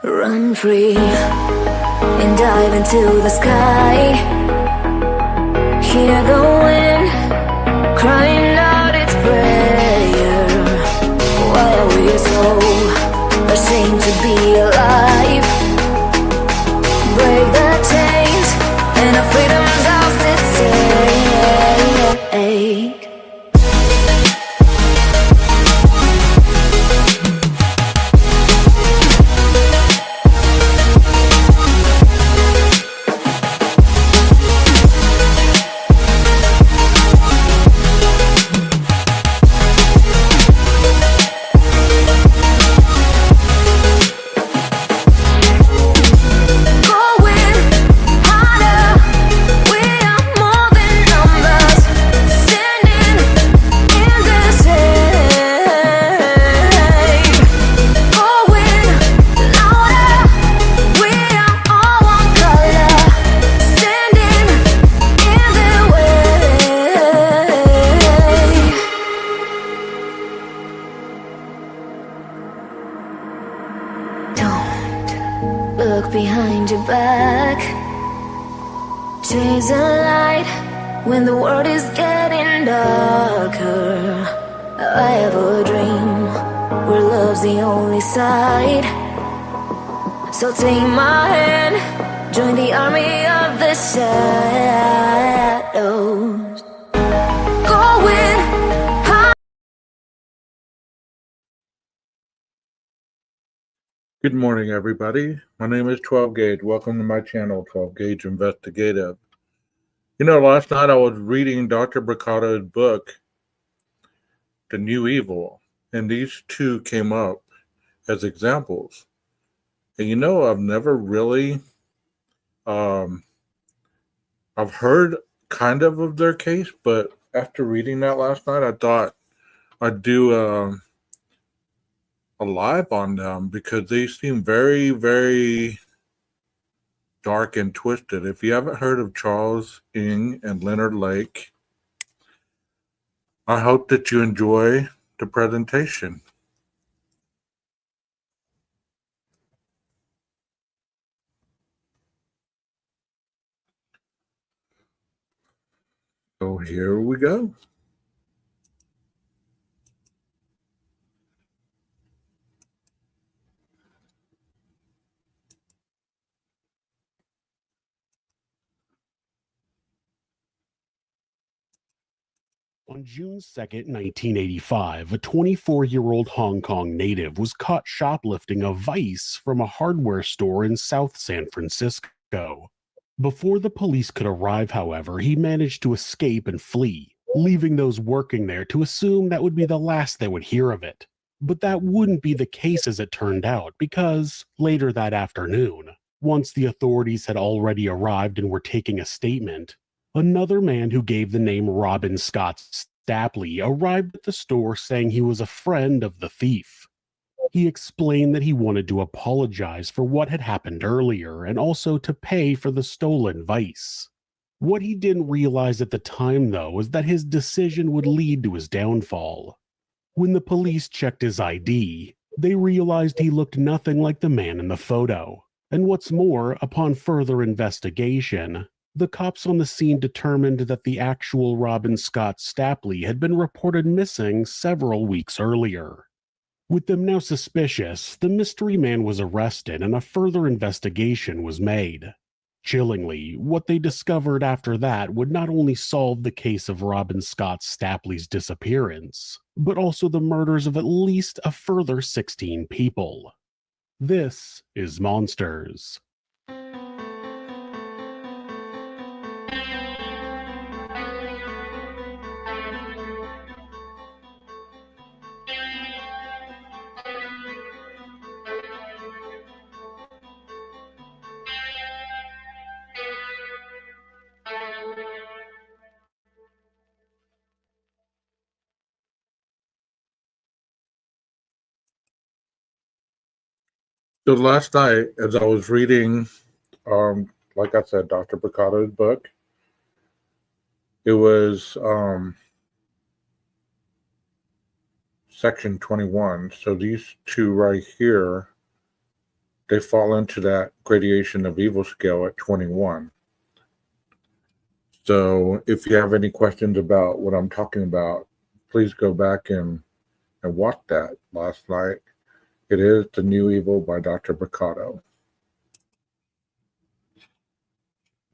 Run free and dive into the sky. Hear the wind crying out its prayer. Why are we so ashamed to be alive? Break the chains and our freedom's ours to take. Look behind your back. Chase a light when the world is getting darker. I have a dream where love's the only side. So take my hand, join the army of the shadows. Going high. Good morning, everybody. My name is 12 Gauge. Welcome to my channel, 12 Gauge Investigative. You know, last night I was reading Dr. Bricato's book, The New Evil, and these two came up as examples. And you know, I've never really, I've heard kind of their case, but after reading that last night, I thought I'd do a live on them because they seem very, very dark and twisted. If you haven't heard of Charles Ng and Leonard Lake, I hope that you enjoy the presentation. So here we go. On June 2nd, 1985, a 24-year-old Hong Kong native was caught shoplifting a vice from a hardware store in South San Francisco. Before the police could arrive, however, he managed to escape and flee, leaving those working there to assume that would be the last they would hear of it. But that wouldn't be the case as it turned out, because later that afternoon, once the authorities had already arrived and were taking a statement, another man who gave the name Robin Scott Stapley arrived at the store saying he was a friend of the thief. He explained that he wanted to apologize for what had happened earlier and also to pay for the stolen vice. What he didn't realize at the time, though, was that his decision would lead to his downfall. When the police checked his ID, they realized he looked nothing like the man in the photo. And what's more, upon further investigation, the cops on the scene determined that the actual Robin Scott Stapley had been reported missing several weeks earlier. With them now suspicious, the mystery man was arrested and a further investigation was made. Chillingly, what they discovered after that would not only solve the case of Robin Scott Stapley's disappearance, but also the murders of at least a further 16 people. This is Monsters. So last night, as I was reading, like I said, Dr. Bricato's book, it was section 21. So these two right here they fall into that gradation of evil scale at 21. So if you have any questions about what I'm talking about, please go back and watch that last night. It is The New Evil by Dr. Bricado.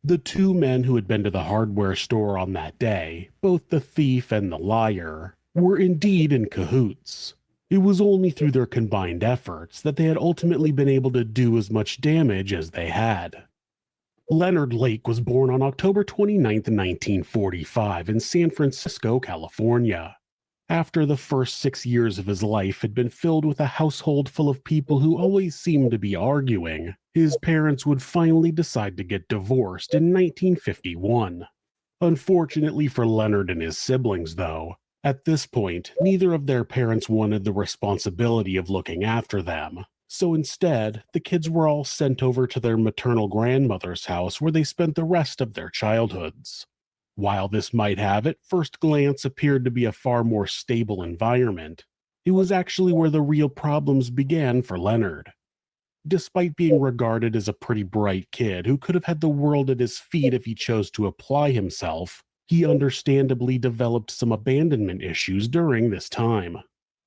The two men who had been to the hardware store on that day, both the thief and the liar, were indeed in cahoots. It was only through their combined efforts that they had ultimately been able to do as much damage as they had. Leonard Lake was born on October 29, 1945 in San Francisco, California. After the first 6 years of his life had been filled with a household full of people who always seemed to be arguing, his parents would finally decide to get divorced in 1951. Unfortunately for Leonard and his siblings, though, at this point, neither of their parents wanted the responsibility of looking after them. So instead, the kids were all sent over to their maternal grandmother's house where they spent the rest of their childhoods. While this might have, at first glance, appeared to be a far more stable environment, it was actually where the real problems began for Leonard. Despite being regarded as a pretty bright kid who could have had the world at his feet if he chose to apply himself, he understandably developed some abandonment issues during this time.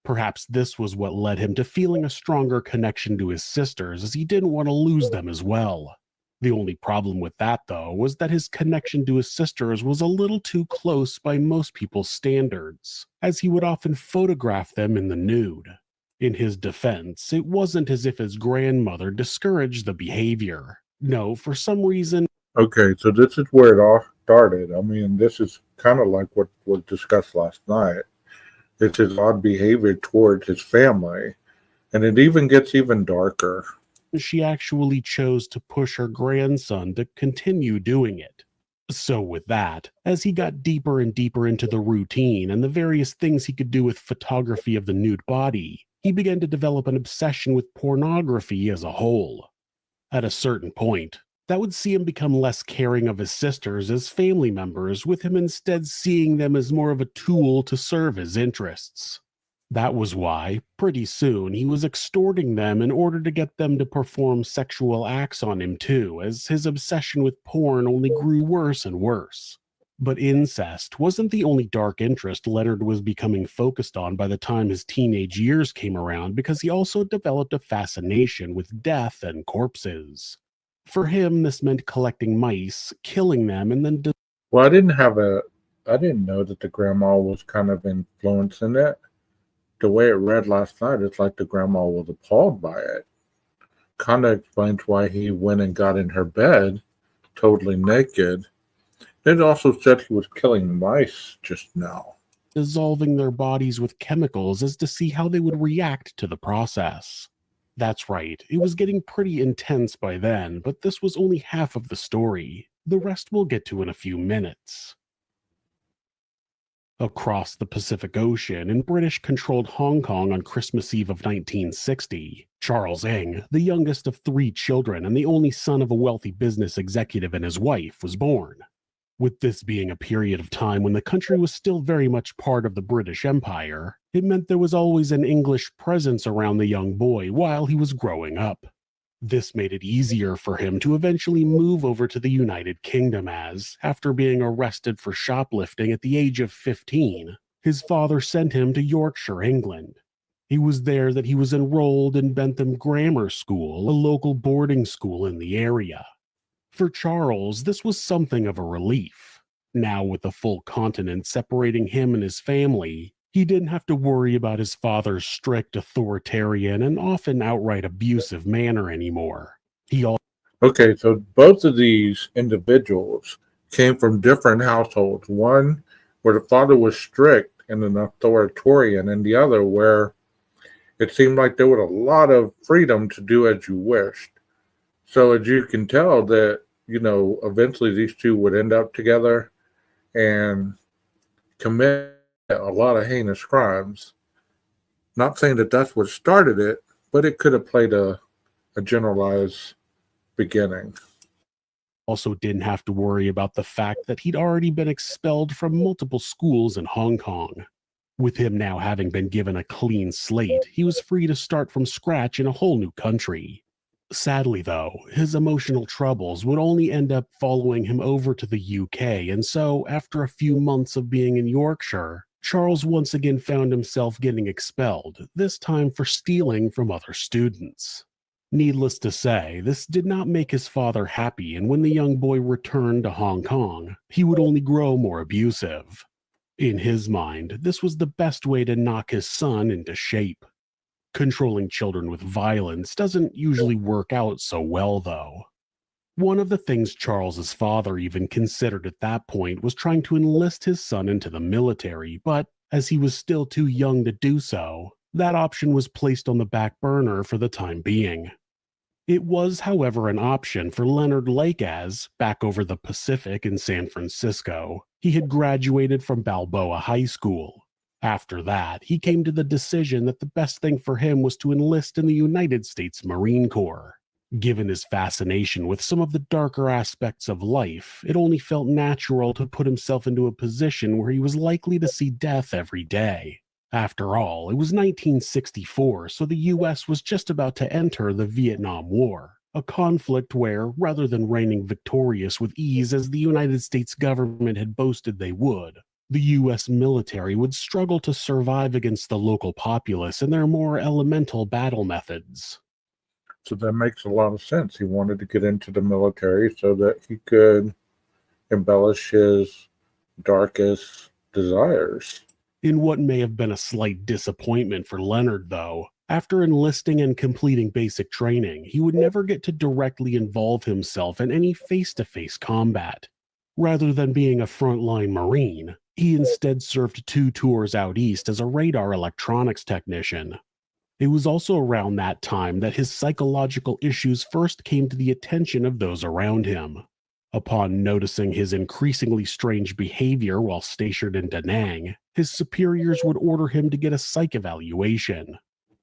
Perhaps this was what led him to feeling a stronger connection to his sisters, as he didn't want to lose them as well. The only problem with that, though, was that his connection to his sisters was a little too close by most people's standards, as he would often photograph them in the nude. In his defense, it wasn't as if his grandmother discouraged the behavior. No, for some reason... Okay, so this is where it all started. I mean, this is kind of like what was discussed last night. It's his odd behavior towards his family, and it even gets even darker. She actually chose to push her grandson to continue doing it. So with that, as he got deeper and deeper into the routine and the various things he could do with photography of the nude body, he began to develop an obsession with pornography as a whole. At a certain point, that would see him become less caring of his sisters as family members, with him instead seeing them as more of a tool to serve his interests. That was why, pretty soon, he was extorting them in order to get them to perform sexual acts on him too, as his obsession with porn only grew worse and worse. But incest wasn't the only dark interest Leonard was becoming focused on by the time his teenage years came around, because he also developed a fascination with death and corpses. For him, this meant collecting mice, killing them, and then... Well, I didn't know that the grandma was kind of influencing it. The way it read last night, it's like the grandma was appalled by it. Kind of explains why he went and got in her bed, totally naked. It also said he was killing mice just now. Dissolving their bodies with chemicals as to see how they would react to the process. That's right, it was getting pretty intense by then, but this was only half of the story. The rest we'll get to in a few minutes. Across the Pacific Ocean in British-controlled Hong Kong on Christmas Eve of 1960, Charles Ng, the youngest of 3 children and the only son of a wealthy business executive and his wife, was born. With this being a period of time when the country was still very much part of the British Empire, it meant there was always an English presence around the young boy while he was growing up. This made it easier for him to eventually move over to the United Kingdom as, after being arrested for shoplifting at the age of 15, his father sent him to Yorkshire, England. It was there that he was enrolled in Bentham Grammar School, a local boarding school in the area. For Charles, this was something of a relief. Now, with the full continent separating him and his family, he didn't have to worry about his father's strict, authoritarian, and often outright abusive manner anymore. Okay, so both of these individuals came from different households. One where the father was strict and an authoritarian, and the other where it seemed like there was a lot of freedom to do as you wished. So as you can tell that, eventually these two would end up together and commit a lot of heinous crimes. Not saying that that's what started it, but it could have played a generalized beginning. Also didn't have to worry about the fact that he'd already been expelled from multiple schools in Hong Kong. With him now having been given a clean slate, he was free to start from scratch in a whole new country. Sadly, though, his emotional troubles would only end up following him over to the UK, and so, after a few months of being in Yorkshire, Charles once again found himself getting expelled, this time for stealing from other students. Needless to say, this did not make his father happy, and when the young boy returned to Hong Kong, he would only grow more abusive. In his mind, this was the best way to knock his son into shape. Controlling children with violence doesn't usually work out so well, though. One of the things Charles's father even considered at that point was trying to enlist his son into the military, but as he was still too young to do so, that option was placed on the back burner for the time being. It was, however, an option for Leonard Lake as, back over the Pacific in San Francisco, he had graduated from Balboa High School. After that, he came to the decision that the best thing for him was to enlist in the United States Marine Corps. Given his fascination with some of the darker aspects of life, it only felt natural to put himself into a position where he was likely to see death every day. After all, it was 1964, so the US was just about to enter the Vietnam War, a conflict where, rather than reigning victorious with ease as the United States government had boasted they would, the US military would struggle to survive against the local populace and their more elemental battle methods. So that makes a lot of sense. He wanted to get into the military so that he could embellish his darkest desires. In what may have been a slight disappointment for Leonard, though, after enlisting and completing basic training, he would never get to directly involve himself in any face-to-face combat. Rather than being a frontline Marine, he instead served 2 tours out east as a radar electronics technician. It was also around that time that his psychological issues first came to the attention of those around him. Upon noticing his increasingly strange behavior while stationed in Da Nang, his superiors would order him to get a psych evaluation.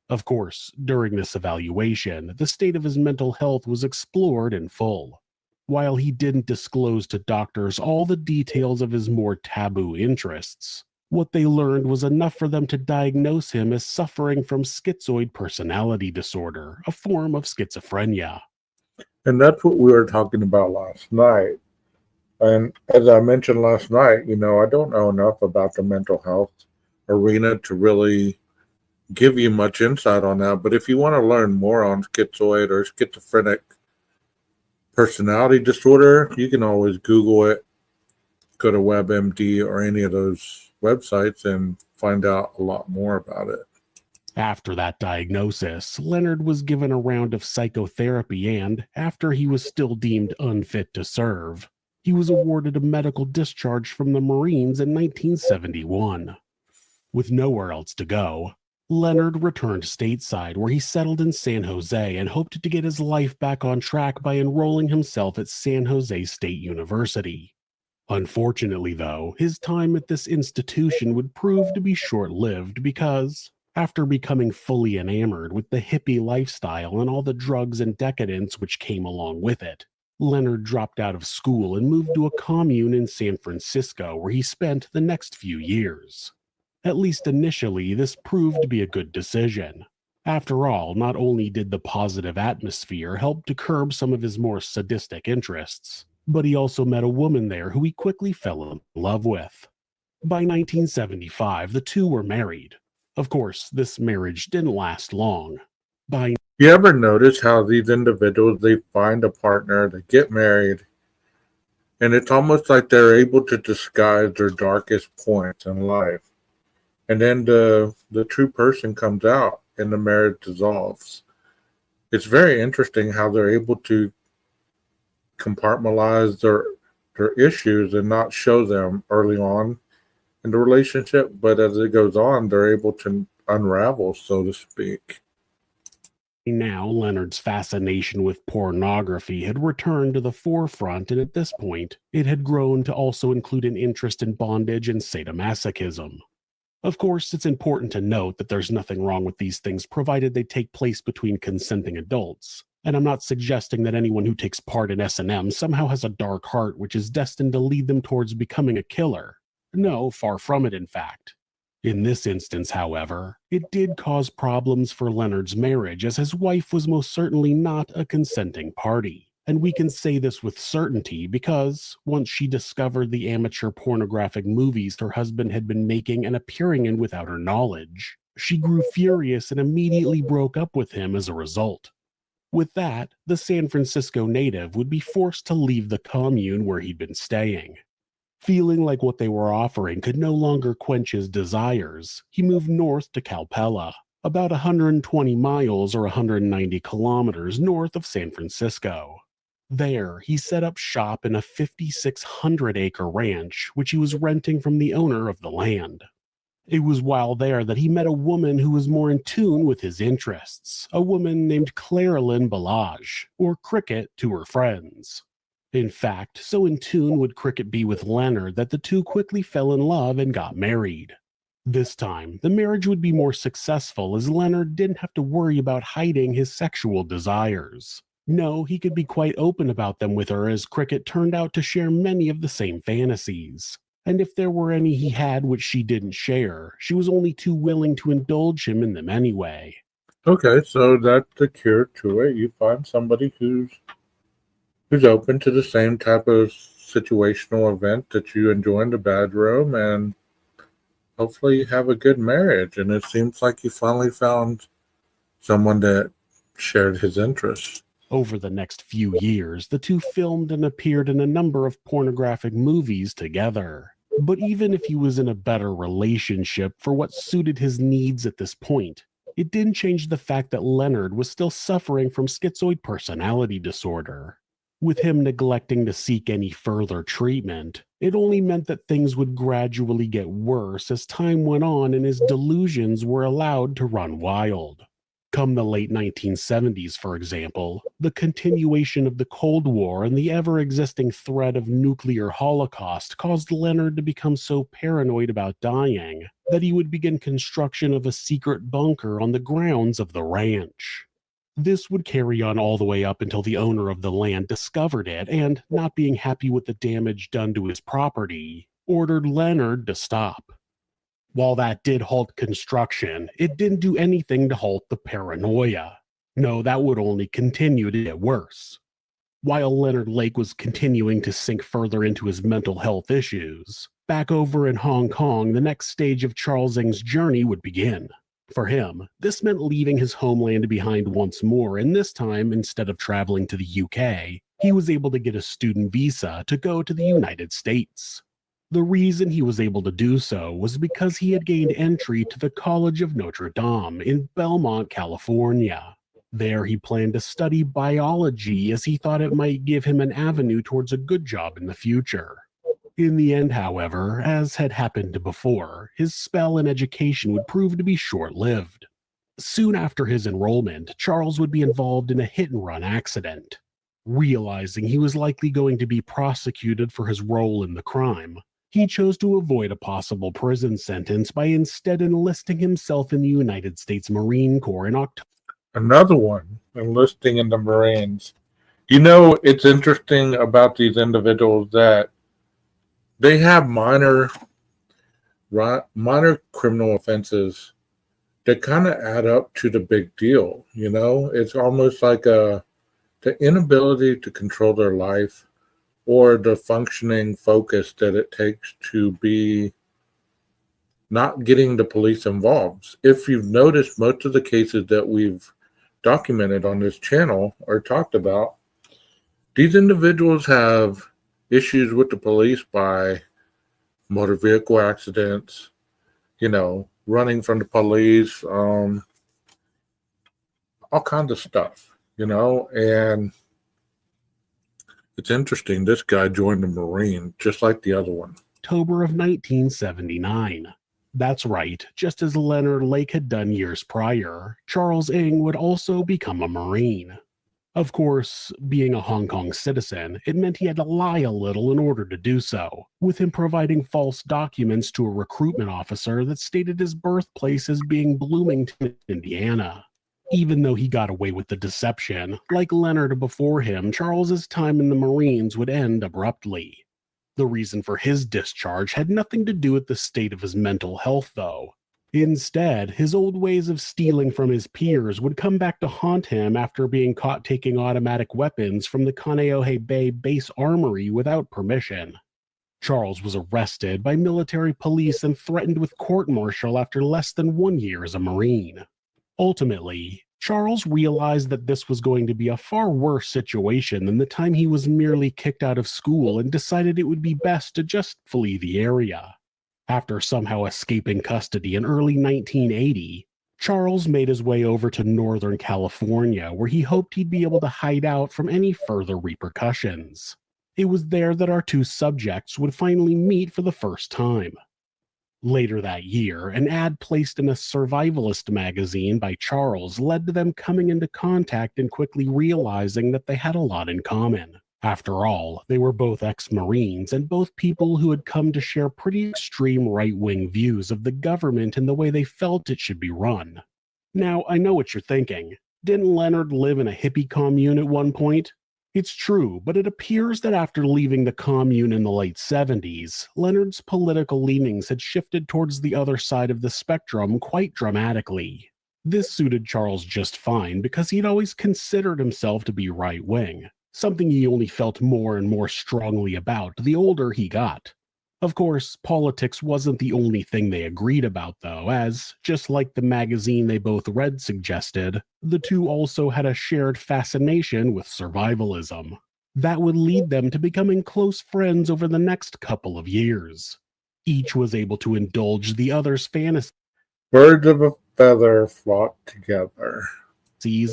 Of course, during this evaluation, the state of his mental health was explored in full. While he didn't disclose to doctors all the details of his more taboo interests, what they learned was enough for them to diagnose him as suffering from schizoid personality disorder, a form of schizophrenia. And that's what we were talking about last night. And as I mentioned last night, I don't know enough about the mental health arena to really give you much insight on that. But if you want to learn more on schizoid or schizophrenic personality disorder, you can always Google it, go to WebMD or any of those websites and find out a lot more about it. After that diagnosis, Leonard was given a round of psychotherapy and, after he was still deemed unfit to serve, he was awarded a medical discharge from the Marines in 1971. With nowhere else to go, Leonard returned stateside where he settled in San Jose and hoped to get his life back on track by enrolling himself at San Jose State University. Unfortunately, though, his time at this institution would prove to be short-lived because, after becoming fully enamored with the hippie lifestyle and all the drugs and decadence which came along with it, Leonard dropped out of school and moved to a commune in San Francisco where he spent the next few years. At least initially, this proved to be a good decision. After all, not only did the positive atmosphere help to curb some of his more sadistic interests, but he also met a woman there who he quickly fell in love with. By 1975, the two were married. Of course, this marriage didn't last long. You ever notice how these individuals, they find a partner, they get married, and it's almost like they're able to disguise their darkest points in life. And then the true person comes out and the marriage dissolves. It's very interesting how they're able to compartmentalize their issues and not show them early on in the relationship, but as it goes on, they're able to unravel, so to speak. Now, Leonard's fascination with pornography had returned to the forefront, and at this point, it had grown to also include an interest in bondage and sadomasochism. Of course, it's important to note that there's nothing wrong with these things provided they take place between consenting adults, and I'm not suggesting that anyone who takes part in S&M somehow has a dark heart which is destined to lead them towards becoming a killer. No, far from it, in fact. In this instance, however, it did cause problems for Leonard's marriage, as his wife was most certainly not a consenting party. And we can say this with certainty because, once she discovered the amateur pornographic movies her husband had been making and appearing in without her knowledge, she grew furious and immediately broke up with him as a result. With that, the San Francisco native would be forced to leave the commune where he'd been staying. Feeling like what they were offering could no longer quench his desires, he moved north to Calpella, about 120 miles or 190 kilometers north of San Francisco. There, he set up shop in a 5,600-acre ranch, which he was renting from the owner of the land. It was while there that he met a woman who was more in tune with his interests, a woman named Clarilyn Balaj, or Cricket to her friends. In fact, so in tune would Cricket be with Leonard that the two quickly fell in love and got married. This time, the marriage would be more successful as Leonard didn't have to worry about hiding his sexual desires. No, he could be quite open about them with her, as Cricket turned out to share many of the same fantasies. And if there were any he had which she didn't share, she was only too willing to indulge him in them anyway. Okay, so that's the cure to it. You find somebody who's open to the same type of situational event that you enjoy in the bedroom, and hopefully you have a good marriage. And it seems like you finally found someone that shared his interests. Over the next few years, the two filmed and appeared in a number of pornographic movies together. But even if he was in a better relationship for what suited his needs at this point, it didn't change the fact that Leonard was still suffering from schizoid personality disorder. With him neglecting to seek any further treatment, it only meant that things would gradually get worse as time went on and his delusions were allowed to run wild. Come the late 1970s, for example, the continuation of the Cold War and the ever-existing threat of nuclear holocaust caused Leonard to become so paranoid about dying that he would begin construction of a secret bunker on the grounds of the ranch. This would carry on all the way up until the owner of the land discovered it and, not being happy with the damage done to his property, ordered Leonard to stop. While that did halt construction, it didn't do anything to halt the paranoia. No, that would only continue to get worse. While Leonard Lake was continuing to sink further into his mental health issues, back over in Hong Kong, the next stage of Charles Ng's journey would begin. For him, this meant leaving his homeland behind once more, and this time, instead of traveling to the UK, he was able to get a student visa to go to the United States. The reason he was able to do so was because he had gained entry to the College of Notre Dame in Belmont, California. There he planned to study biology as he thought it might give him an avenue towards a good job in the future. In the end, however, as had happened before, his spell in education would prove to be short-lived. Soon after his enrollment, Charles would be involved in a hit-and-run accident. Realizing he was likely going to be prosecuted for his role in the crime, he chose to avoid a possible prison sentence by instead enlisting himself in the United States Marine Corps in October. Another one, enlisting in the Marines. You know, it's interesting about these individuals that they have minor criminal offenses that kind of add up to the big deal. You know, it's almost like the inability to control their life, or the functioning focus that it takes to be not getting the police involved. If you've noticed, most of the cases that we've documented on this channel or talked about, these individuals have issues with the police by motor vehicle accidents, you know, running from the police, all kinds of stuff, you know, and it's interesting. This guy joined the Marine just like the other one. October of 1979. That's right, just as Leonard Lake had done years prior, Charles Ng would also become a Marine. Of course, being a Hong Kong citizen, it meant he had to lie a little in order to do so, with him providing false documents to a recruitment officer that stated his birthplace as being Bloomington, Indiana. Even though he got away with the deception, like Leonard before him, Charles's time in the Marines would end abruptly. The reason for his discharge had nothing to do with the state of his mental health, though. Instead, his old ways of stealing from his peers would come back to haunt him after being caught taking automatic weapons from the Kaneohe Bay base armory without permission. Charles was arrested by military police and threatened with court-martial after less than 1 year as a Marine. Ultimately, Charles realized that this was going to be a far worse situation than the time he was merely kicked out of school and decided it would be best to just flee the area. After somehow escaping custody in early 1980, Charles made his way over to Northern California, where he hoped he'd be able to hide out from any further repercussions. It was there that our two subjects would finally meet for the first time. Later that year, an ad placed in a survivalist magazine by Charles led to them coming into contact and quickly realizing that they had a lot in common. After all, they were both ex-Marines and both people who had come to share pretty extreme right-wing views of the government and the way they felt it should be run. Now, I know what you're thinking. Didn't Leonard live in a hippie commune at one point? It's true, but it appears that after leaving the commune in the late 70s, Leonard's political leanings had shifted towards the other side of the spectrum quite dramatically. This suited Charles just fine because he'd always considered himself to be right-wing, something he only felt more and more strongly about the older he got. Of course, politics wasn't the only thing they agreed about, though, as, just like the magazine they both read suggested, the two also had a shared fascination with survivalism. That would lead them to becoming close friends over the next couple of years. Each was able to indulge the other's fantasies Birds of a feather flock together.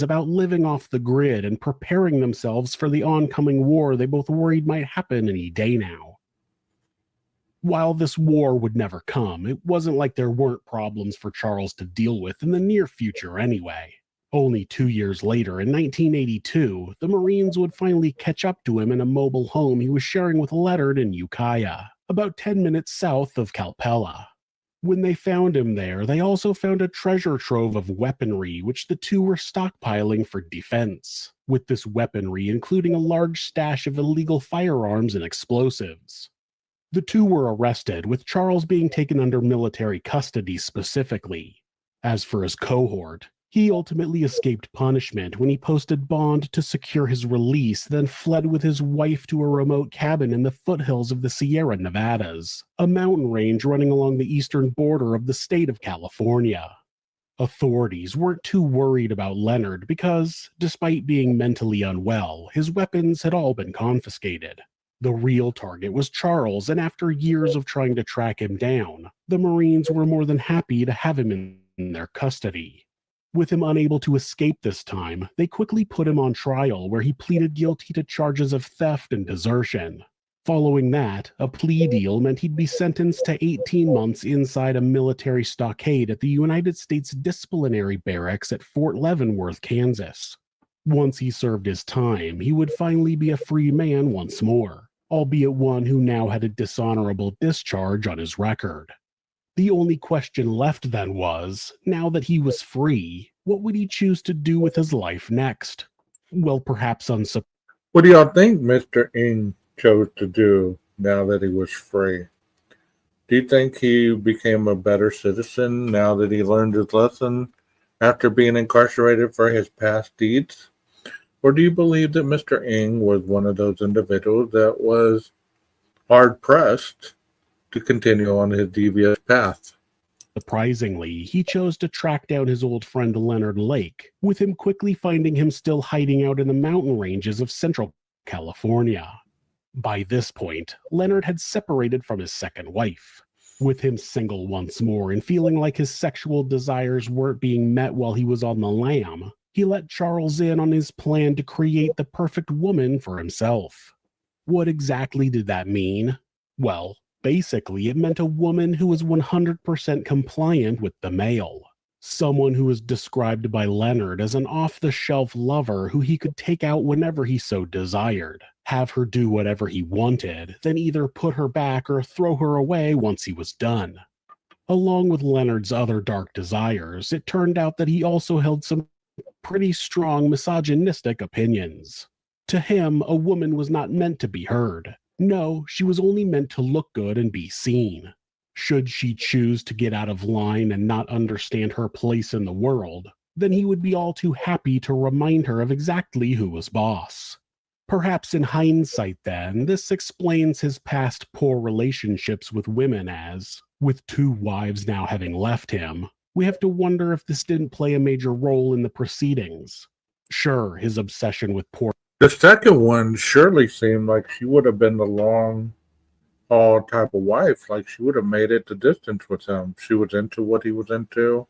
about living off the grid and preparing themselves for the oncoming war they both worried might happen any day now. While this war would never come, it wasn't like there weren't problems for Charles to deal with in the near future anyway. Only 2 years later, in 1982, the Marines would finally catch up to him in a mobile home he was sharing with Leonard in Ukiah, about 10 minutes south of Calpella. When they found him there, they also found a treasure trove of weaponry which the two were stockpiling for defense, with this weaponry including a large stash of illegal firearms and explosives. The two were arrested, with Charles being taken under military custody specifically. As for his cohort, he ultimately escaped punishment when he posted bond to secure his release, then fled with his wife to a remote cabin in the foothills of the Sierra Nevadas, a mountain range running along the eastern border of the state of California. Authorities weren't too worried about Leonard because, despite being mentally unwell, his weapons had all been confiscated. The real target was Charles, and after years of trying to track him down, the Marines were more than happy to have him in their custody. With him unable to escape this time, they quickly put him on trial where he pleaded guilty to charges of theft and desertion. Following that, a plea deal meant he'd be sentenced to 18 months inside a military stockade at the United States Disciplinary Barracks at Fort Leavenworth, Kansas. Once he served his time, he would finally be a free man once more, albeit one who now had a dishonorable discharge on his record. The only question left then was, now that he was free, what would he choose to do with his life next? Well, perhaps What do y'all think Mr. Ng chose to do now that he was free? Do you think he became a better citizen now that he learned his lesson after being incarcerated for his past deeds? Or do you believe that Mr. Ng was one of those individuals that was hard-pressed to continue on his devious path? Surprisingly, he chose to track down his old friend Leonard Lake, with him quickly finding him still hiding out in the mountain ranges of central California. By this point, Leonard had separated from his second wife. With him single once more and feeling like his sexual desires weren't being met while he was on the lam, he let Charles in on his plan to create the perfect woman for himself. What exactly did that mean? Well, basically it meant a woman who was 100% compliant with the male. Someone who was described by Leonard as an off-the-shelf lover who he could take out whenever he so desired, have her do whatever he wanted, then either put her back or throw her away once he was done. Along with Leonard's other dark desires, it turned out that he also held some pretty strong misogynistic opinions. To him, a woman was not meant to be heard. No, she was only meant to look good and be seen. Should she choose to get out of line and not understand her place in the world, then he would be all too happy to remind her of exactly who was boss. Perhaps in hindsight, then, this explains his past poor relationships with women as, with 2 wives now having left him, we have to wonder if this didn't play a major role in the proceedings. Sure, his obsession with poor. The second one surely seemed like she would have been the long haul type of wife. Like she would have made it the distance with him. She was into what he was into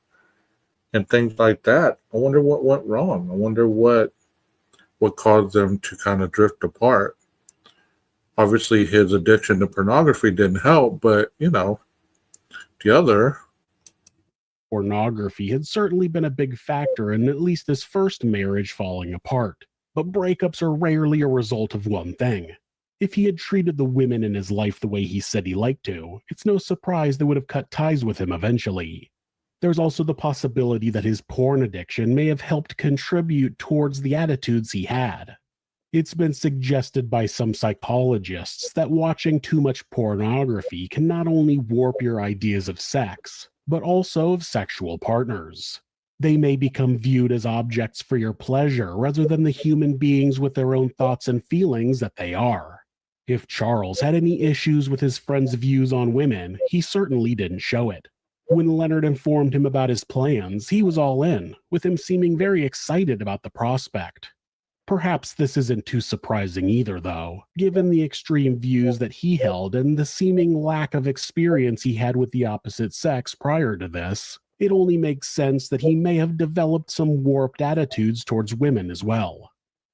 and things like that. I wonder what went wrong. I wonder what caused them to kind of drift apart. Obviously, his addiction to pornography didn't help, but, the other. Pornography had certainly been a big factor in at least his first marriage falling apart. But breakups are rarely a result of one thing. If he had treated the women in his life the way he said he liked to, it's no surprise they would have cut ties with him eventually. There's also the possibility that his porn addiction may have helped contribute towards the attitudes he had. It's been suggested by some psychologists that watching too much pornography can not only warp your ideas of sex, but also of sexual partners. They may become viewed as objects for your pleasure rather than the human beings with their own thoughts and feelings that they are. If Charles had any issues with his friend's views on women, he certainly didn't show it. When Leonard informed him about his plans, he was all in, with him seeming very excited about the prospect. Perhaps this isn't too surprising either, though, given the extreme views that he held and the seeming lack of experience he had with the opposite sex prior to this. It only makes sense that he may have developed some warped attitudes towards women as well.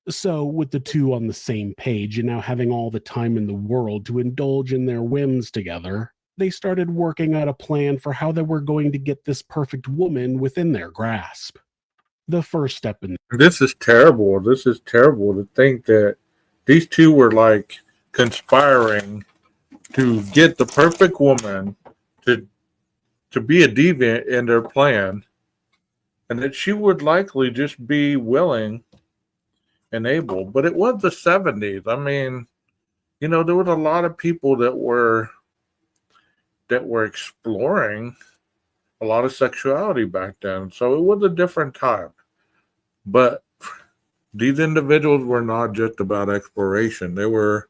So, with the two on the same page and now having all the time in the world to indulge in their whims together, they started working out a plan for how they were going to get this perfect woman within their grasp. The first step in This is terrible. This is terrible to think that these two were like conspiring to get the perfect woman to be a deviant in their plan, and that she would likely just be willing and able. But it was the 70s. I mean, there was a lot of people that were exploring a lot of sexuality back then. So it was a different time. But these individuals were not just about exploration. They were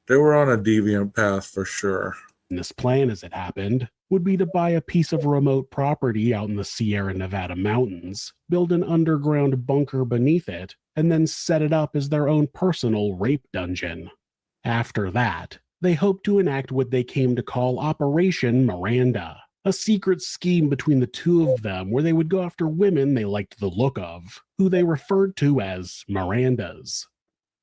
on a deviant path for sure. this plan, as it happened, would be to buy a piece of remote property out in the Sierra Nevada mountains, build an underground bunker beneath it, and then set it up as their own personal rape dungeon. After that, they hoped to enact what they came to call Operation Miranda, a secret scheme between the two of them where they would go after women they liked the look of, who they referred to as Mirandas.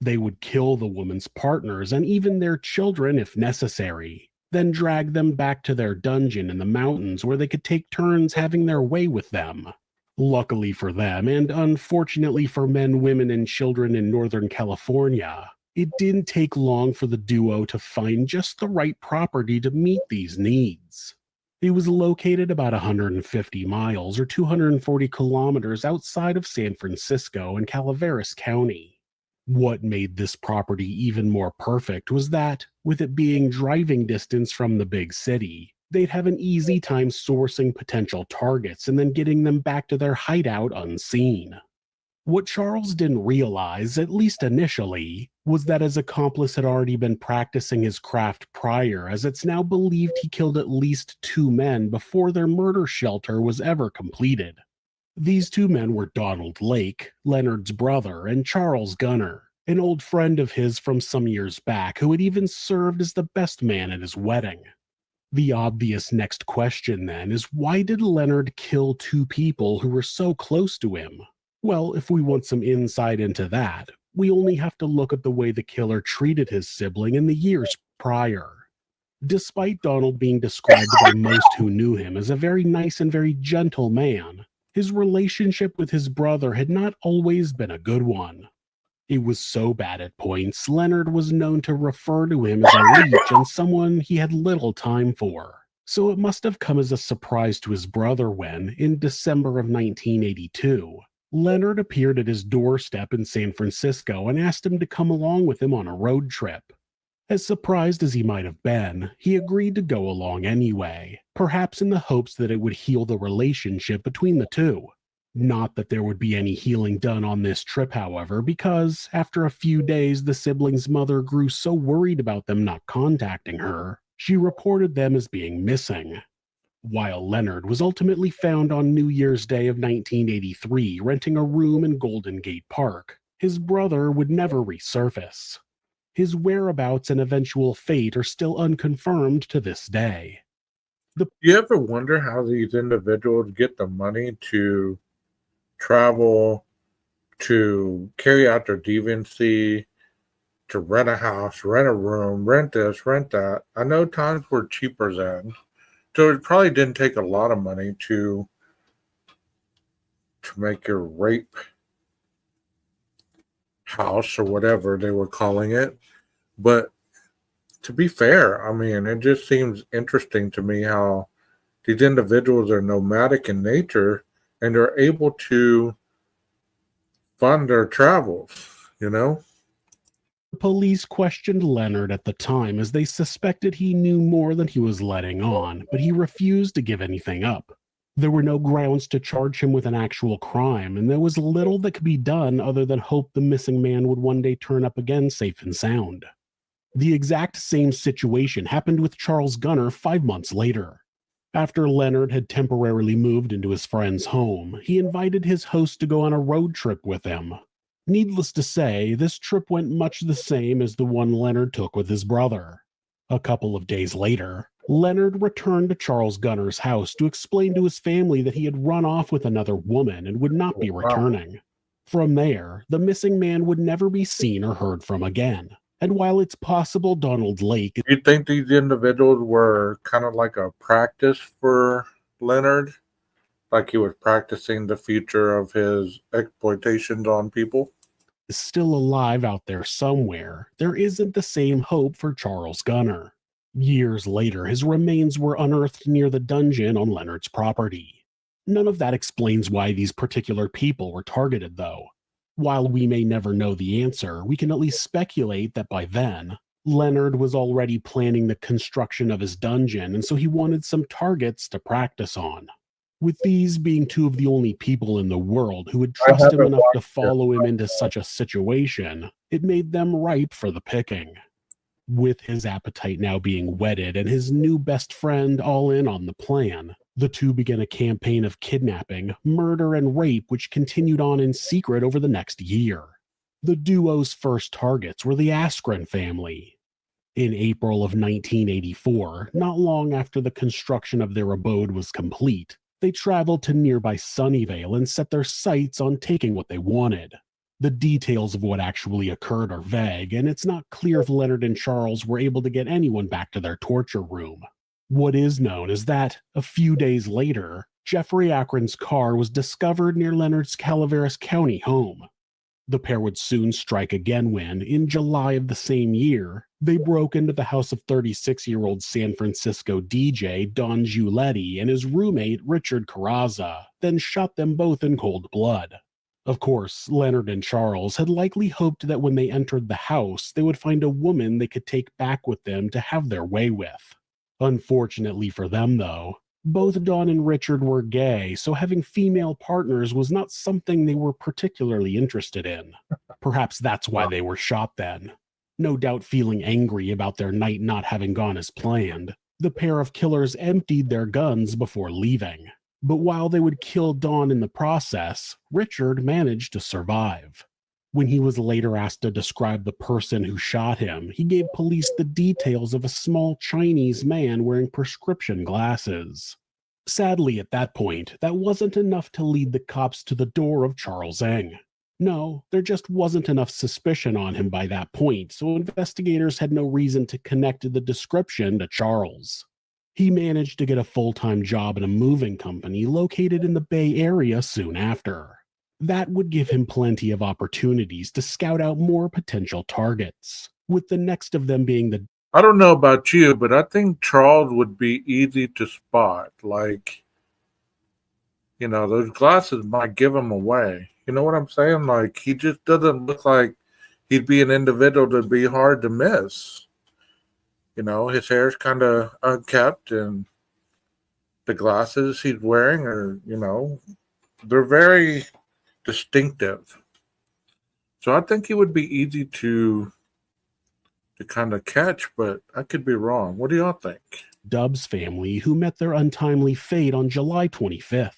They would kill the woman's partners and even their children if necessary, then drag them back to their dungeon in the mountains where they could take turns having their way with them. Luckily for them, and unfortunately for men, women, and children in Northern California, it didn't take long for the duo to find just the right property to meet these needs. It was located about 150 miles or 240 kilometers outside of San Francisco in Calaveras County. What made this property even more perfect was that, with it being driving distance from the big city, they'd have an easy time sourcing potential targets and then getting them back to their hideout unseen. What Charles didn't realize, at least initially, was that his accomplice had already been practicing his craft prior, as it's now believed he killed at least 2 men before their murder shelter was ever completed. These 2 men were Donald Lake, Leonard's brother, and Charles Gunner, an old friend of his from some years back who had even served as the best man at his wedding. The obvious next question then is, why did Leonard kill 2 people who were so close to him? Well, if we want some insight into that, we only have to look at the way the killer treated his sibling in the years prior. Despite Donald being described by most who knew him as a very nice and very gentle man, his relationship with his brother had not always been a good one. It was so bad at points, Leonard was known to refer to him as a leech and someone he had little time for. So it must have come as a surprise to his brother when, in December of 1982, Leonard appeared at his doorstep in San Francisco and asked him to come along with him on a road trip. As surprised as he might have been, he agreed to go along anyway, perhaps in the hopes that it would heal the relationship between the two. Not that there would be any healing done on this trip, however, because after a few days the siblings' mother grew so worried about them not contacting her, she reported them as being missing. While Leonard was ultimately found on New Year's Day of 1983 renting a room in Golden Gate Park, his brother would never resurface. His whereabouts and eventual fate are still unconfirmed to this day. Do you ever wonder how these individuals get the money to travel, to carry out their deviancy, to rent a house, rent a room, rent this, rent that? I know times were cheaper then, so it probably didn't take a lot of money to make your rape house or whatever they were calling it. But to be fair, I mean, it just seems interesting to me how these individuals are nomadic in nature and they're able to fund their travels, you know? The police questioned Leonard at the time as they suspected he knew more than he was letting on, but he refused to give anything up. There were no grounds to charge him with an actual crime, and there was little that could be done other than hope the missing man would one day turn up again safe and sound. The exact same situation happened with Charles Gunner 5 months later. After Leonard had temporarily moved into his friend's home, he invited his host to go on a road trip with him. Needless to say, this trip went much the same as the one Leonard took with his brother. A couple of days later, Leonard returned to Charles Gunner's house to explain to his family that he had run off with another woman and would not be returning. From there, the missing man would never be seen or heard from again. And while it's possible Donald Lake... You think these individuals were kind of like a practice for Leonard? Like he was practicing the future of his exploitations on people? is still alive out there somewhere, there isn't the same hope for Charles Gunner. Years later, his remains were unearthed near the dungeon on Leonard's property. None of that explains why these particular people were targeted, though. While we may never know the answer, we can at least speculate that by then, Leonard was already planning the construction of his dungeon, and so he wanted some targets to practice on. With these being two of the only people in the world who would trust him enough to follow him into such a situation, it made them ripe for the picking. With his appetite now being whetted and his new best friend all in on the plan, the two began a campaign of kidnapping, murder, and rape which continued on in secret over the next year. The duo's first targets were the Askren family. In April of 1984, not long after the construction of their abode was complete, they traveled to nearby Sunnyvale and set their sights on taking what they wanted. The details of what actually occurred are vague, and it's not clear if Leonard and Charles were able to get anyone back to their torture room. What is known is that, a few days later, Jeffrey Akron's car was discovered near Leonard's Calaveras County home. The pair would soon strike again when, in July of the same year, they broke into the house of 36-year-old San Francisco DJ Don Giuletti and his roommate Richard Carrazza, then shot them both in cold blood. Of course, Leonard and Charles had likely hoped that when they entered the house, they would find a woman they could take back with them to have their way with. Unfortunately for them, though, both Don and Richard were gay, so having female partners was not something they were particularly interested in. Perhaps that's why they were shot then. No doubt feeling angry about their night not having gone as planned, the pair of killers emptied their guns before leaving. But while they would kill Don in the process, Richard managed to survive. When he was later asked to describe the person who shot him, he gave police the details of a small Chinese man wearing prescription glasses. Sadly, at that point, that wasn't enough to lead the cops to the door of Charles Eng. No, there just wasn't enough suspicion on him by that point, so investigators had no reason to connect the description to Charles. He managed to get a full-time job at a moving company located in the Bay Area soon after. That would give him plenty of opportunities to scout out more potential targets, with the next of them being the... I don't know about you, but I think Charles would be easy to spot. Like, you know, those glasses might give him away. You know what I'm saying? Like, he just doesn't look like he'd be an individual that'd be hard to miss. His hair's kind of unkept, and the glasses he's wearing are, they're very distinctive. So I think he would be easy to kind of catch, but I could be wrong. What do y'all think? Dub's family, who met their untimely fate on July 25th.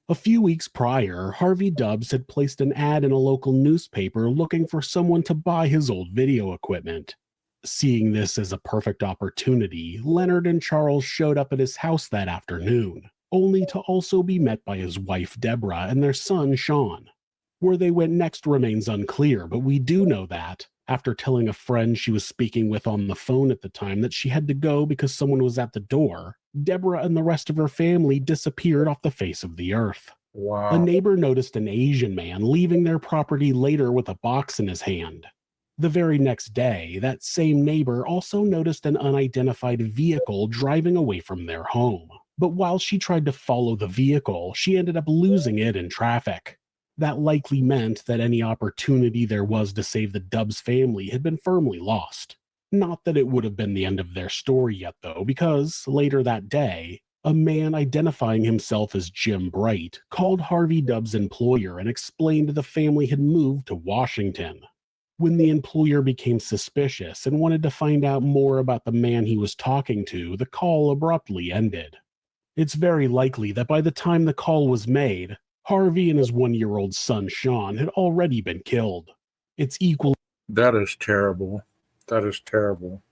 A few weeks prior, Harvey Dubs had placed an ad in a local newspaper looking for someone to buy his old video equipment. Seeing this as a perfect opportunity, Leonard and Charles showed up at his house that afternoon, only to also be met by his wife Deborah and their son Sean. Where they went next remains unclear, but we do know that, after telling a friend she was speaking with on the phone at the time that she had to go because someone was at the door, Deborah and the rest of her family disappeared off the face of the earth. Wow. A neighbor noticed an Asian man leaving their property later with a box in his hand. The very next day, that same neighbor also noticed an unidentified vehicle driving away from their home. But while she tried to follow the vehicle, she ended up losing it in traffic. That likely meant that any opportunity there was to save the Dubs family had been firmly lost. Not that it would have been the end of their story yet, though, because later that day, a man identifying himself as Jim Bright called Harvey Dubs' employer and explained the family had moved to Washington. When the employer became suspicious and wanted to find out more about the man he was talking to, the call abruptly ended. It's very likely that by the time the call was made, Harvey and his 1-year-old son Sean had already been killed. It's equally... That is terrible. That is terrible.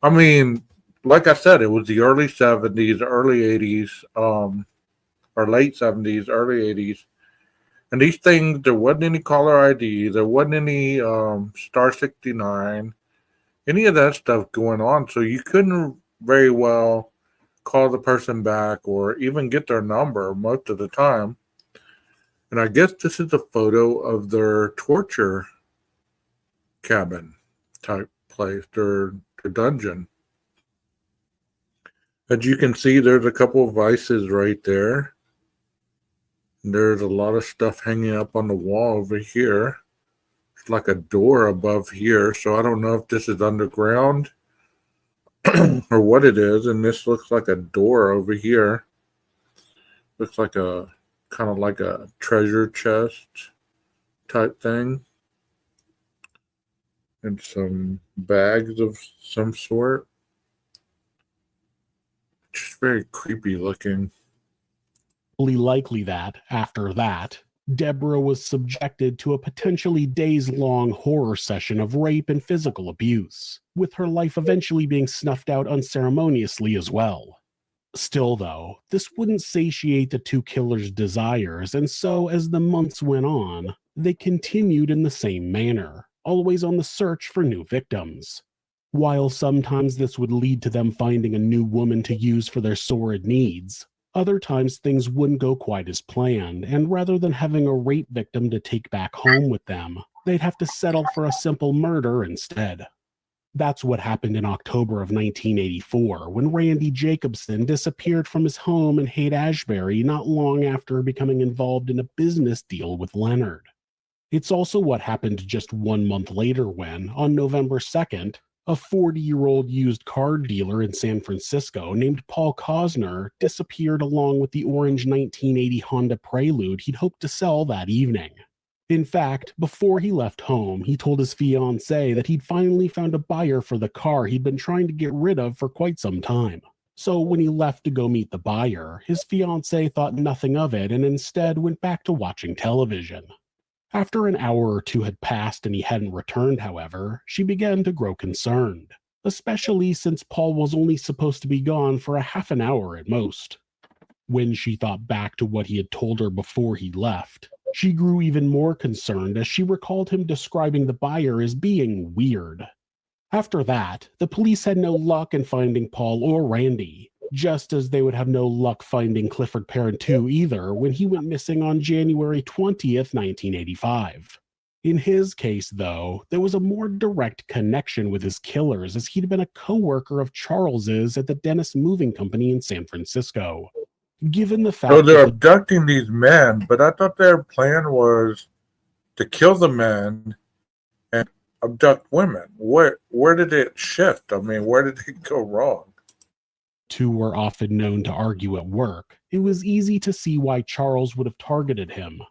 I mean, like I said, it was the early 70s, early 80s, or late 70s, early 80s. And these things, there wasn't any caller ID, there wasn't any Star 69, any of that stuff going on. So you couldn't very well call the person back or even get their number most of the time. And I guess this is a photo of their torture cabin type place, their dungeon. As you can see, there's a couple of vices right there. There's a lot of stuff hanging up on the wall over here. It's like a door above here, so I don't know if this is underground or what it is. And this looks like a door over here. Looks like a kind of like a treasure chest type thing. And some bags of some sort. Just very creepy looking. Likely that, after that, Deborah was subjected to a potentially days-long horror session of rape and physical abuse, with her life eventually being snuffed out unceremoniously as well. Still, though, this wouldn't satiate the two killers' desires, and so as the months went on, they continued in the same manner, always on the search for new victims. While sometimes this would lead to them finding a new woman to use for their sordid needs, other times things wouldn't go quite as planned, and rather than having a rape victim to take back home with them, they'd have to settle for a simple murder instead. That's what happened in October of 1984, when Randy Jacobson disappeared from his home in Haight-Ashbury not long after becoming involved in a business deal with Leonard. It's also what happened just 1 month later when, on November 2nd, a 40-year-old used car dealer in San Francisco named Paul Cosner disappeared along with the orange 1980 Honda Prelude he'd hoped to sell that evening. In fact, before he left home, he told his fiancée that he'd finally found a buyer for the car he'd been trying to get rid of for quite some time. So when he left to go meet the buyer, his fiancée thought nothing of it and instead went back to watching television. After an hour or two had passed and he hadn't returned, however, she began to grow concerned, especially since Paul was only supposed to be gone for a half an hour at most. When she thought back to what he had told her before he left, she grew even more concerned as she recalled him describing the buyer as being weird. After that, the police had no luck in finding Paul or Randy, just as they would have no luck finding Clifford Parent II either when he went missing on January 20th, 1985. In his case, though, there was a more direct connection with his killers as he'd been a co-worker of Charles's at the Dennis Moving Company in San Francisco. Given the fact So they're abducting these men, but I thought their plan was to kill the men and abduct women? Where did it shift? I mean, where did it go wrong? Two were often known to argue at work. It was easy to see why Charles would have targeted him.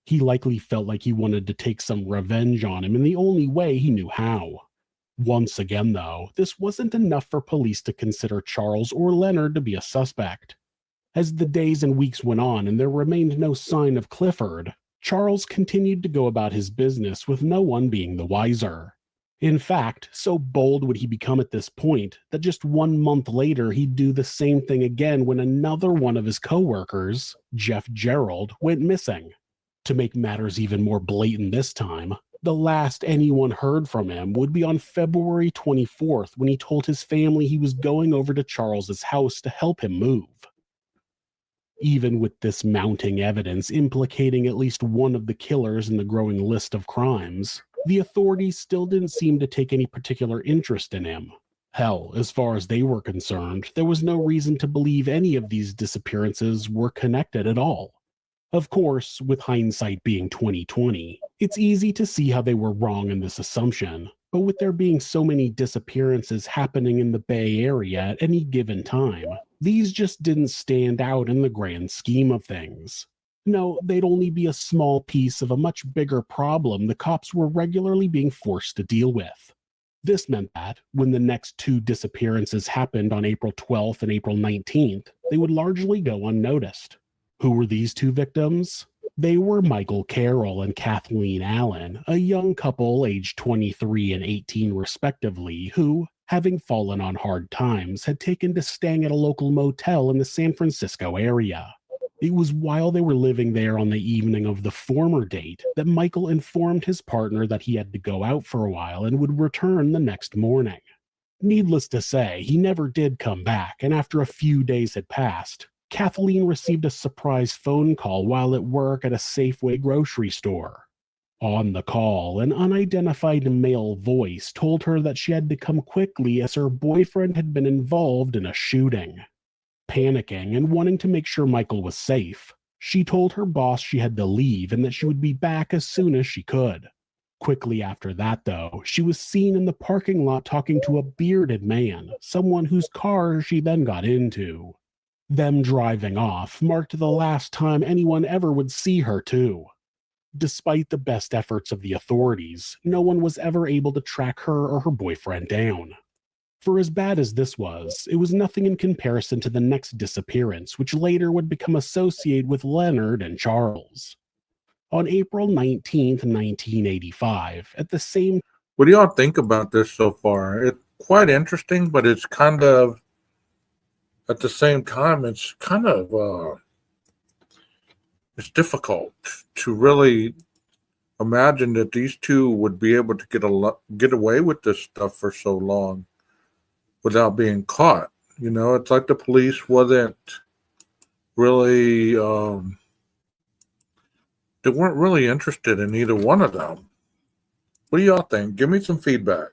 He likely felt like he wanted to take some revenge on him in the only way he knew how. Once again, though, this wasn't enough for police to consider Charles or Leonard to be a suspect. As the days and weeks went on and there remained no sign of Clifford, Charles continued to go about his business with no one being the wiser. In fact, so bold would he become at this point that just 1 month later he'd do the same thing again when another one of his co-workers, Jeff Gerald, went missing. To make matters even more blatant this time, the last anyone heard from him would be on February 24th when he told his family he was going over to Charles's house to help him move. Even with this mounting evidence implicating at least one of the killers in the growing list of crimes, the authorities still didn't seem to take any particular interest in him. Hell, as far as they were concerned, there was no reason to believe any of these disappearances were connected at all. Of course, with hindsight being 2020, it's easy to see how they were wrong in this assumption, but with there being so many disappearances happening in the Bay Area at any given time, these just didn't stand out in the grand scheme of things. No, they'd only be a small piece of a much bigger problem the cops were regularly being forced to deal with. This meant that, when the next two disappearances happened on April 12th and April 19th, they would largely go unnoticed. Who were these two victims? They were Michael Carroll and Kathleen Allen, a young couple aged 23 and 18 respectively, who, having fallen on hard times, had taken to staying at a local motel in the San Francisco area. It was while they were living there on the evening of the former date that Michael informed his partner that he had to go out for a while and would return the next morning. Needless to say, he never did come back, and after a few days had passed, Kathleen received a surprise phone call while at work at a Safeway grocery store. On the call, an unidentified male voice told her that she had to come quickly as her boyfriend had been involved in a shooting. Panicking and wanting to make sure Michael was safe, she told her boss she had to leave and that she would be back as soon as she could. Quickly after that, though, she was seen in the parking lot talking to a bearded man, someone whose car she then got into. Them driving off marked the last time anyone ever would see her, too. Despite the best efforts of the authorities, no one was ever able to track her or her boyfriend down. For as bad as this was, it was nothing in comparison to the next disappearance, which later would become associated with Leonard and Charles. On April 19th, 1985, at the same... What do y'all think about this so far? It's quite interesting, but it's kind of, at the same time, it's kind of, it's difficult to really imagine that these two would be able to get away with this stuff for so long without being caught. You know, it's like the police wasn't really, they weren't really interested in either one of them. What do y'all think? Give me some feedback.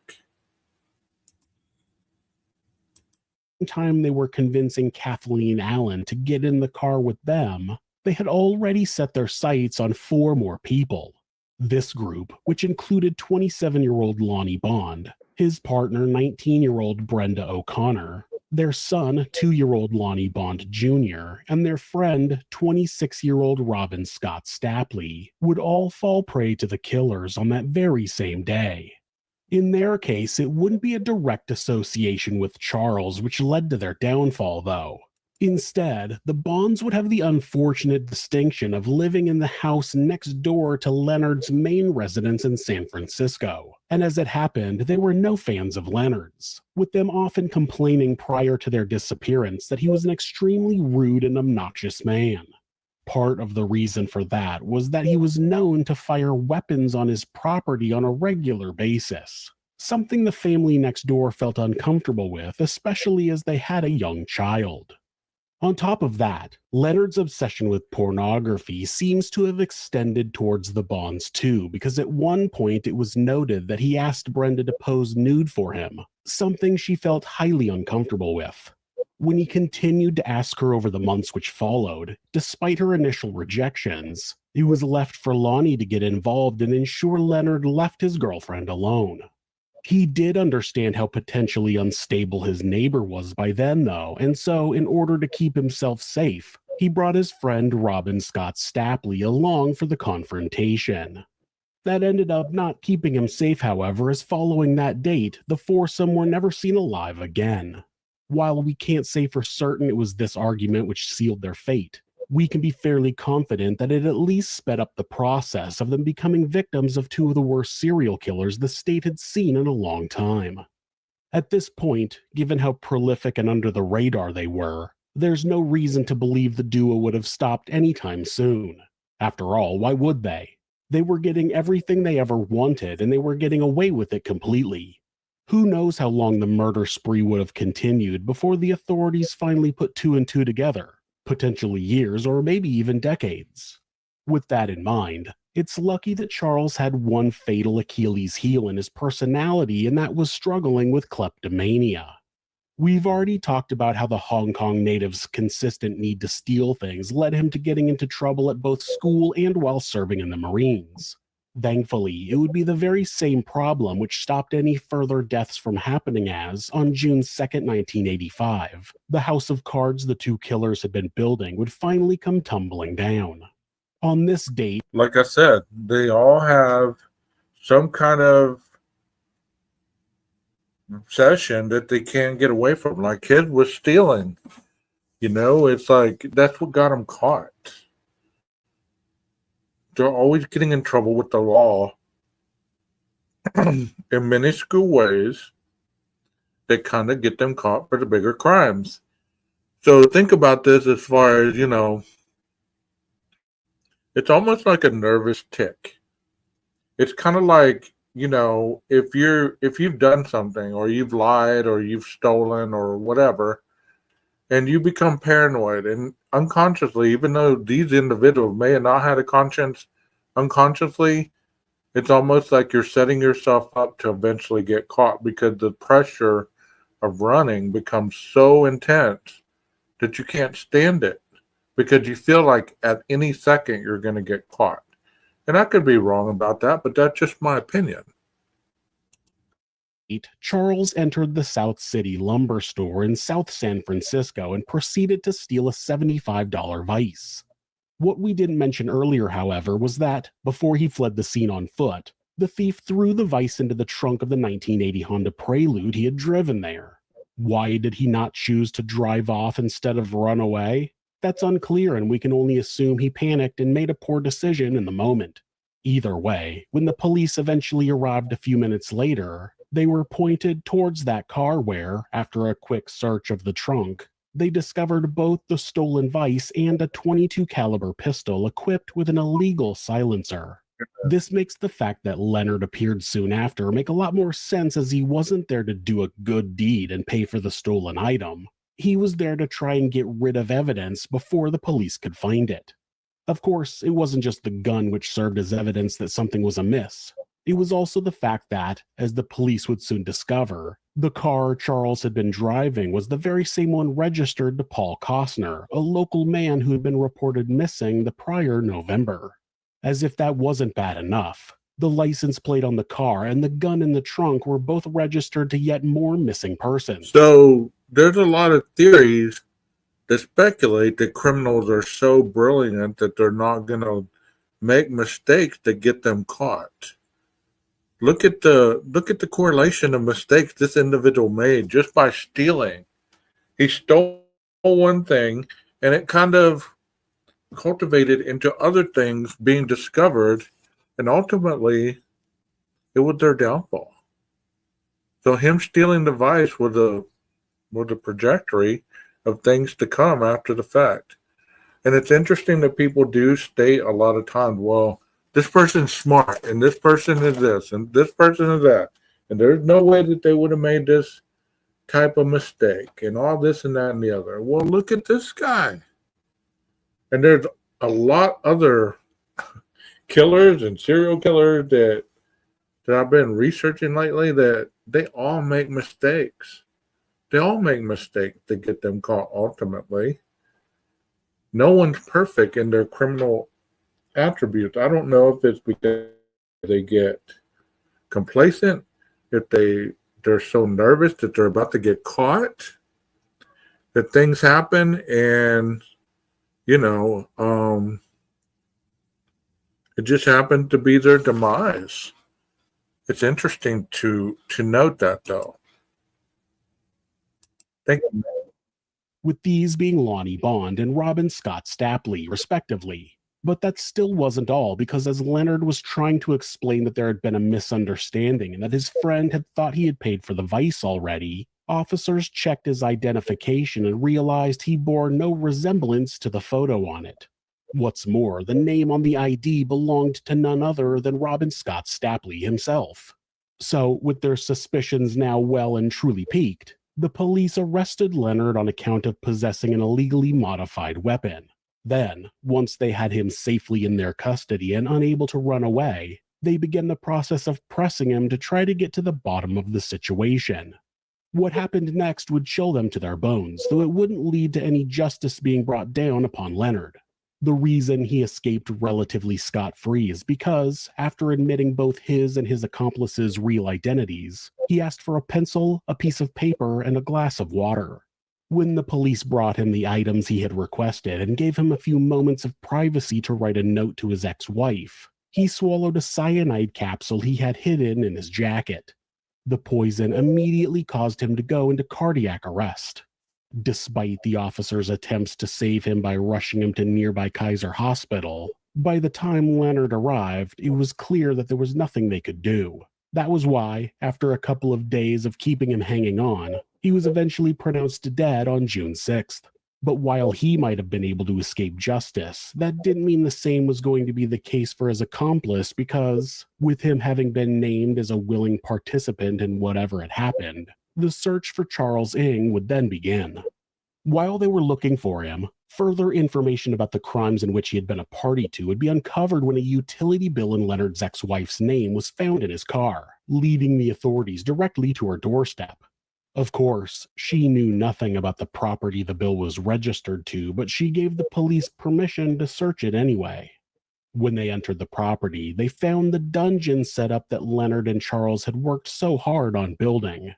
Time they were convincing Kathleen Allen to get in the car with them, they had already set their sights on 4 more people. This group, which included 27-year-old Lonnie Bond, his partner, 19-year-old Brenda O'Connor, their son, 2-year-old Lonnie Bond Jr., and their friend, 26-year-old Robin Scott Stapley, would all fall prey to the killers on that very same day. In their case, it wouldn't be a direct association with Charles which led to their downfall, though. Instead, the Bonds would have the unfortunate distinction of living in the house next door to Leonard's main residence in San Francisco. And as it happened, they were no fans of Leonard's, with them often complaining prior to their disappearance that he was an extremely rude and obnoxious man. Part of the reason for that was that he was known to fire weapons on his property on a regular basis, something the family next door felt uncomfortable with, especially as they had a young child. On top of that, Leonard's obsession with pornography seems to have extended towards the Bonds too, because at one point it was noted that he asked Brenda to pose nude for him, something she felt highly uncomfortable with. When he continued to ask her over the months which followed, despite her initial rejections, It was left for Lonnie to get involved and ensure Leonard left his girlfriend alone. He did understand how potentially unstable his neighbor was by then, though, and so, in order to keep himself safe, he brought his friend Robin Scott Stapley along for the confrontation. That ended up not keeping him safe, however, as following that date, the foursome were never seen alive again. While we can't say for certain it was this argument which sealed their fate, we can be fairly confident that it at least sped up the process of them becoming victims of two of the worst serial killers the state had seen in a long time. At this point, given how prolific and under the radar they were, there's no reason to believe the duo would have stopped anytime soon. After all, why would they? They were getting everything they ever wanted, and they were getting away with it completely. Who knows how long the murder spree would have continued before the authorities finally put two and two together, potentially years or maybe even decades. With that in mind, it's lucky that Charles had one fatal Achilles heel in his personality, and that was struggling with kleptomania. We've already talked about how the Hong Kong native's consistent need to steal things led him to getting into trouble at both school and while serving in the Marines. Thankfully, it would be the very same problem which stopped any further deaths from happening as, on June 2nd, 1985, the house of cards the two killers had been building would finally come tumbling down. On this date, like I said, they all have some kind of obsession that they can't get away from. Like kid was stealing. It's like that's what got them caught. They're always getting in trouble with the law in minuscule ways that kind of get them caught for the bigger crimes. So think about this as far as, it's almost like a nervous tick. It's kind of like, if you've done something or you've lied or you've stolen or whatever, and you become paranoid and unconsciously, even though these individuals may have not had a conscience, unconsciously, it's almost like you're setting yourself up to eventually get caught because the pressure of running becomes so intense that you can't stand it because you feel like at any second you're going to get caught. And I could be wrong about that, but that's just my opinion. Charles entered the South City lumber store in South San Francisco and proceeded to steal a $75 vise. What we didn't mention earlier, however, was that, before he fled the scene on foot, the thief threw the vise into the trunk of the 1980 Honda Prelude he had driven there. Why did he not choose to drive off instead of run away? That's unclear, and we can only assume he panicked and made a poor decision in the moment. Either way, when the police eventually arrived a few minutes later, they were pointed towards that car where, after a quick search of the trunk, they discovered both the stolen vise and a .22 caliber pistol equipped with an illegal silencer. This makes the fact that Leonard appeared soon after make a lot more sense, as he wasn't there to do a good deed and pay for the stolen item. He was there to try and get rid of evidence before the police could find it. Of course, it wasn't just the gun which served as evidence that something was amiss. It was also the fact that, as the police would soon discover, the car Charles had been driving was the very same one registered to Paul Costner, a local man who had been reported missing the prior November. As if that wasn't bad enough, the license plate on the car and the gun in the trunk were both registered to yet more missing persons. So there's a lot of theories that speculate that criminals are so brilliant that they're not going to make mistakes to get them caught. Look at the correlation of mistakes this individual made just by stealing. He stole one thing, and it kind of cultivated into other things being discovered, and ultimately, it was their downfall. So him stealing the vice was a trajectory of things to come after the fact. And it's interesting that people do state a lot of times, well, this person's smart, and this person is this, and this person is that. And there's no way that they would have made this type of mistake, and all this and that and the other. Well, look at this guy. And there's a lot other killers and serial killers that I've been researching lately that they all make mistakes. They all make mistakes to get them caught ultimately. No one's perfect in their criminal attributes. I don't know if it's because they get complacent, if they're so nervous that they're about to get caught, that things happen, and you know, it just happened to be their demise. It's interesting to note that, though. Thank you. with these being Lonnie Bond and Robin Scott Stapley, respectively. But that still wasn't all, because as Leonard was trying to explain that there had been a misunderstanding and that his friend had thought he had paid for the vice already, officers checked his identification and realized he bore no resemblance to the photo on it. What's more, the name on the ID belonged to none other than Robin Scott Stapley himself. So, with their suspicions now well and truly piqued, the police arrested Leonard on account of possessing an illegally modified weapon. Then, once they had him safely in their custody and unable to run away, they began the process of pressing him to try to get to the bottom of the situation. What happened next would chill them to their bones, though it wouldn't lead to any justice being brought down upon Leonard. The reason he escaped relatively scot-free is because, after admitting both his and his accomplices' real identities, he asked for a pencil, a piece of paper, and a glass of water. When the police brought him the items he had requested and gave him a few moments of privacy to write a note to his ex-wife, he swallowed a cyanide capsule he had hidden in his jacket. The poison immediately caused him to go into cardiac arrest. Despite the officers' attempts to save him by rushing him to nearby Kaiser Hospital, by the time Leonard arrived, it was clear that there was nothing they could do. That was why, after a couple of days of keeping him hanging on, he was eventually pronounced dead on June 6th. But while he might have been able to escape justice, that didn't mean the same was going to be the case for his accomplice, because, with him having been named as a willing participant in whatever had happened, the search for Charles Ng would then begin. While they were looking for him, further information about the crimes in which he had been a party to would be uncovered when a utility bill in Leonard's ex-wife's name was found in his car, leading the authorities directly to her doorstep. Of course, she knew nothing about the property the bill was registered to, but she gave the police permission to search it anyway. When they entered the property, they found the dungeon setup that Leonard and Charles had worked so hard on building.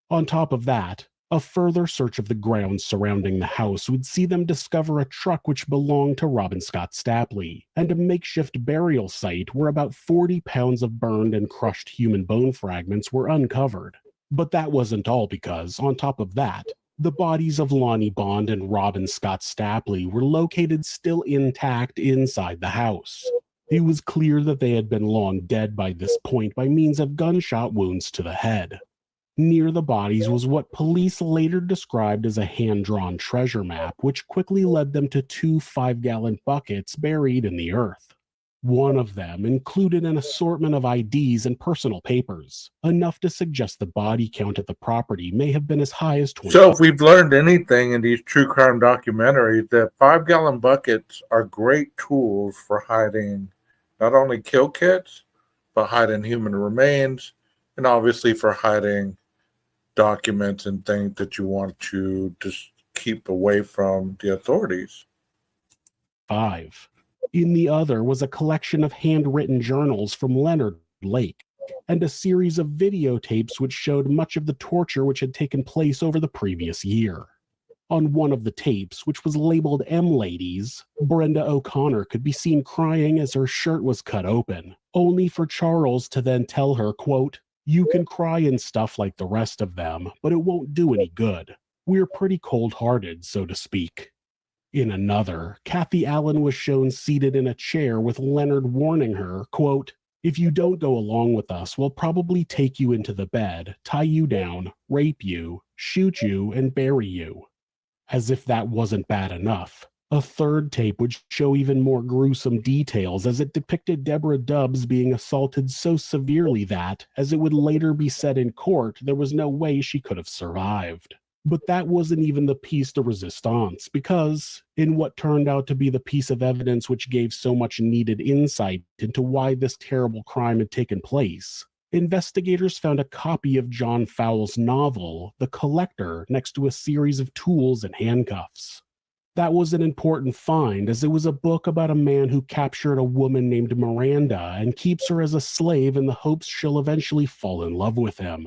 On top of that, a further search of the grounds surrounding the house would see them discover a truck which belonged to Robin Scott Stapley, and a makeshift burial site where about 40 pounds of burned and crushed human bone fragments were uncovered. But that wasn't all, because, on top of that, the bodies of Lonnie Bond and Robin Scott Stapley were located still intact inside the house. It was clear that they had been long dead by this point by means of gunshot wounds to the head. Near the bodies was what police later described as a hand-drawn treasure map, which quickly led them to 2 5-gallon buckets buried in the earth. One of them included an assortment of IDs and personal papers, enough to suggest the body count at the property may have been as high as 20. So if we've learned anything in these true crime documentaries, that 5-gallon buckets are great tools for hiding not only kill kits, but hiding human remains, and obviously for hiding documents and things that you want to just keep away from the authorities. 5. In the other was a collection of handwritten journals from Leonard Lake, and a series of videotapes which showed much of the torture which had taken place over the previous year. On one of the tapes, which was labeled M Ladies, Brenda O'Connor could be seen crying as her shirt was cut open, only for Charles to then tell her, quote, "You can cry and stuff like the rest of them, but it won't do any good. We're pretty cold-hearted, so to speak." In another, Kathy Allen was shown seated in a chair with Leonard warning her, quote, "If you don't go along with us, we'll probably take you into the bed, tie you down, rape you, shoot you, and bury you." As if that wasn't bad enough, a third tape would show even more gruesome details, as it depicted Deborah Dubbs being assaulted so severely that, as it would later be said in court, there was no way she could have survived. But that wasn't even the piece de resistance, because, in what turned out to be the piece of evidence which gave so much needed insight into why this terrible crime had taken place, investigators found a copy of John Fowles' novel, The Collector, next to a series of tools and handcuffs. That was an important find, as it was a book about a man who captured a woman named Miranda and keeps her as a slave in the hopes she'll eventually fall in love with him.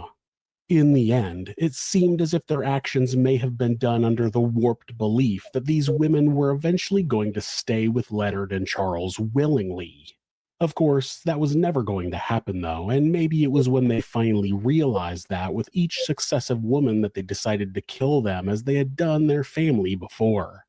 In the end, it seemed as if their actions may have been done under the warped belief that these women were eventually going to stay with Leonard and Charles willingly. Of course, that was never going to happen though, and maybe it was when they finally realized that with each successive woman that they decided to kill them as they had done their family before.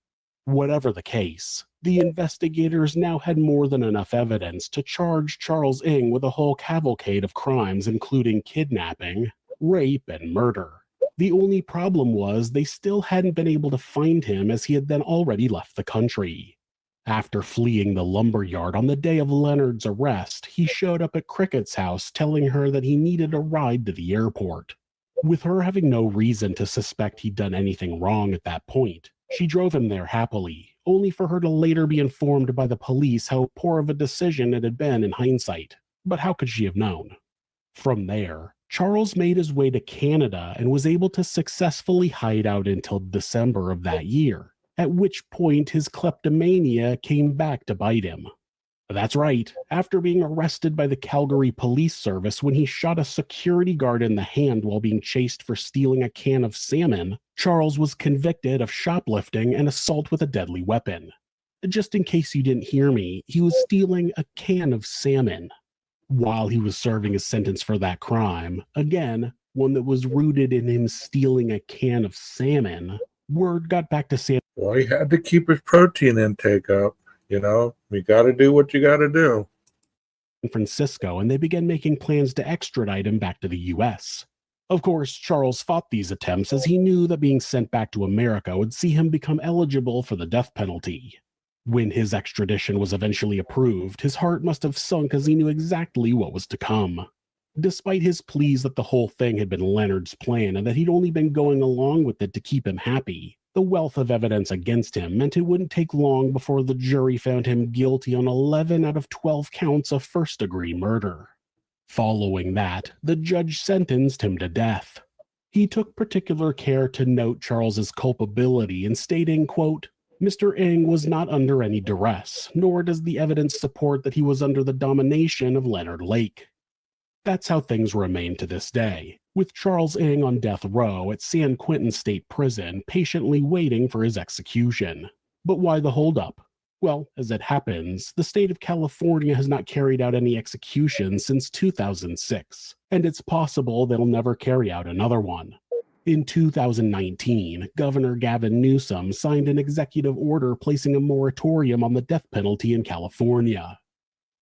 Whatever the case, the investigators now had more than enough evidence to charge Charles Ng with a whole cavalcade of crimes including kidnapping, rape, and murder. The only problem was they still hadn't been able to find him as he had then already left the country. After fleeing the lumberyard on the day of Leonard's arrest, he showed up at Cricket's house telling her that he needed a ride to the airport. With her having no reason to suspect he'd done anything wrong at that point, she drove him there happily, only for her to later be informed by the police how poor of a decision it had been in hindsight. But how could she have known? From there, Charles made his way to Canada and was able to successfully hide out until December of that year, at which point his kleptomania came back to bite him. That's right, after being arrested by the Calgary Police Service when he shot a security guard in the hand while being chased for stealing a can of salmon, Charles was convicted of shoplifting and assault with a deadly weapon. Just in case you didn't hear me, he was stealing a can of salmon. While he was serving his sentence for that crime, again, one that was rooted in him stealing a can of salmon, word got back to San Well, he had to keep his protein intake up. You know, you got to do what you got to do. Francisco, and they began making plans to extradite him back to the US. Of course, Charles fought these attempts as he knew that being sent back to America would see him become eligible for the death penalty. When his extradition was eventually approved, his heart must have sunk as he knew exactly what was to come. Despite his pleas that the whole thing had been Leonard's plan and that he'd only been going along with it to keep him happy, the wealth of evidence against him meant it wouldn't take long before the jury found him guilty on 11 out of 12 counts of first-degree murder. Following that, the judge sentenced him to death. He took particular care to note Charles's culpability in stating, quote, Mr. Ng was not under any duress, nor does the evidence support that he was under the domination of Leonard Lake. That's how things remain to this day, with Charles Ng on death row at San Quentin State Prison, patiently waiting for his execution. But why the holdup? Well, as it happens, the state of California has not carried out any executions since 2006, and it's possible they'll never carry out another one. In 2019, Governor Gavin Newsom signed an executive order placing a moratorium on the death penalty in California.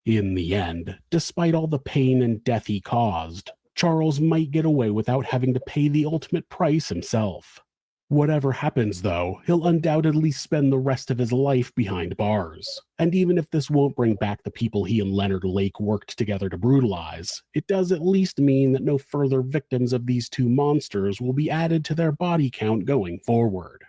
In the end, despite all the pain and death he caused, Charles might get away without having to pay the ultimate price himself. Whatever happens, though, he'll undoubtedly spend the rest of his life behind bars. And even if this won't bring back the people he and Leonard Lake worked together to brutalize, it does at least mean that no further victims of these two monsters will be added to their body count going forward.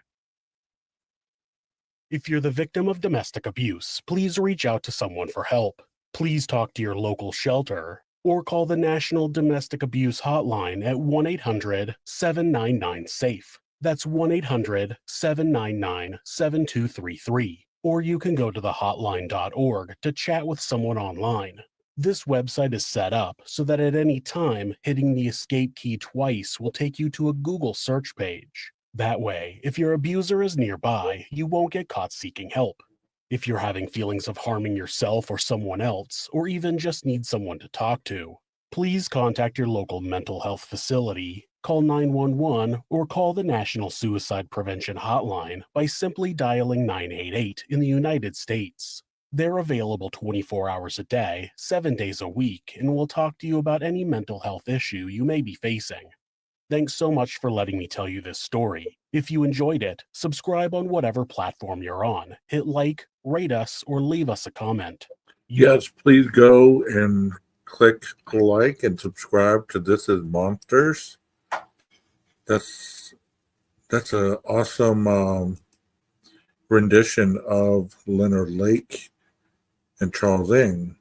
If you're the victim of domestic abuse, please reach out to someone for help. Please talk to your local shelter or call the National Domestic Abuse Hotline at 1-800-799-SAFE. That's 1-800-799-7233. Or you can go to thehotline.org to chat with someone online. This website is set up so that at any time, hitting the escape key twice will take you to a Google search page. That way, if your abuser is nearby, you won't get caught seeking help. If you're having feelings of harming yourself or someone else, or even just need someone to talk to, please contact your local mental health facility, call 911, or call the National Suicide Prevention Hotline by simply dialing 988 in the United States. They're available 24 hours a day, 7 days a week, and will talk to you about any mental health issue you may be facing. Thanks so much for letting me tell you this story. If you enjoyed it, subscribe on whatever platform you're on, hit like, rate us, or leave us a comment. Yes, please go and click like and subscribe to This Is Monsters. That's an awesome rendition of Leonard Lake and Charles Ng.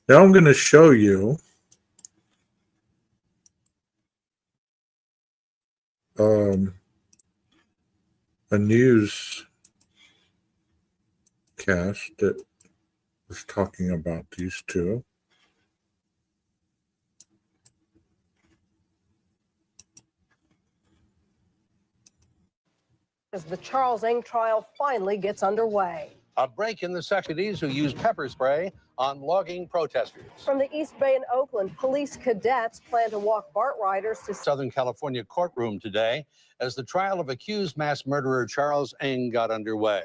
Now I'm going to show you a news broadcast that was talking about these two. As the Charles Ng trial finally gets underway. A break in the deputies who used pepper spray on logging protesters. From the East Bay in Oakland, police cadets plan to walk BART riders to Southern California courtroom today as the trial of accused mass murderer Charles Ng got underway.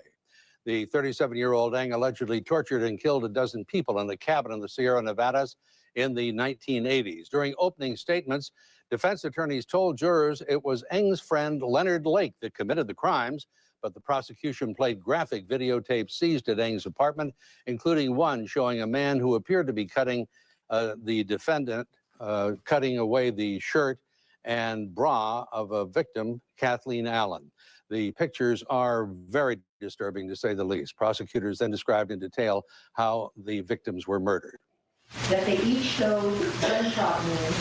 The 37-year-old Ng allegedly tortured and killed a dozen people in a cabin in the Sierra Nevadas in the 1980s. During opening statements, defense attorneys told jurors it was Ng's friend Leonard Lake that committed the crimes, but the prosecution played graphic videotapes seized at Ng's apartment, including one showing a man who appeared to be cutting the defendant, cutting away the shirt and bra of a victim, Kathleen Allen. The pictures are very disturbing, to say the least. Prosecutors then described in detail how the victims were murdered. That they each showed gunshot wounds,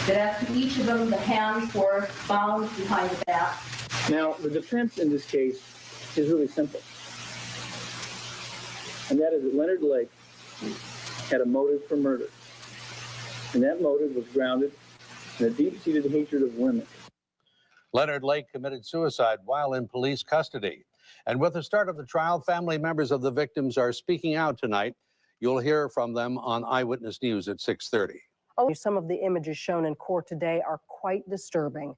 that after each of them, the hands were bound behind the back. Now, the defense in this case is really simple, and that is that Leonard Lake had a motive for murder, and that motive was grounded in a deep-seated hatred of women. Leonard Lake committed suicide while in police custody. And with the start of the trial, family members of the victims are speaking out tonight. You'll hear from them on Eyewitness News at 6:30. Some of the images shown in court today are quite disturbing.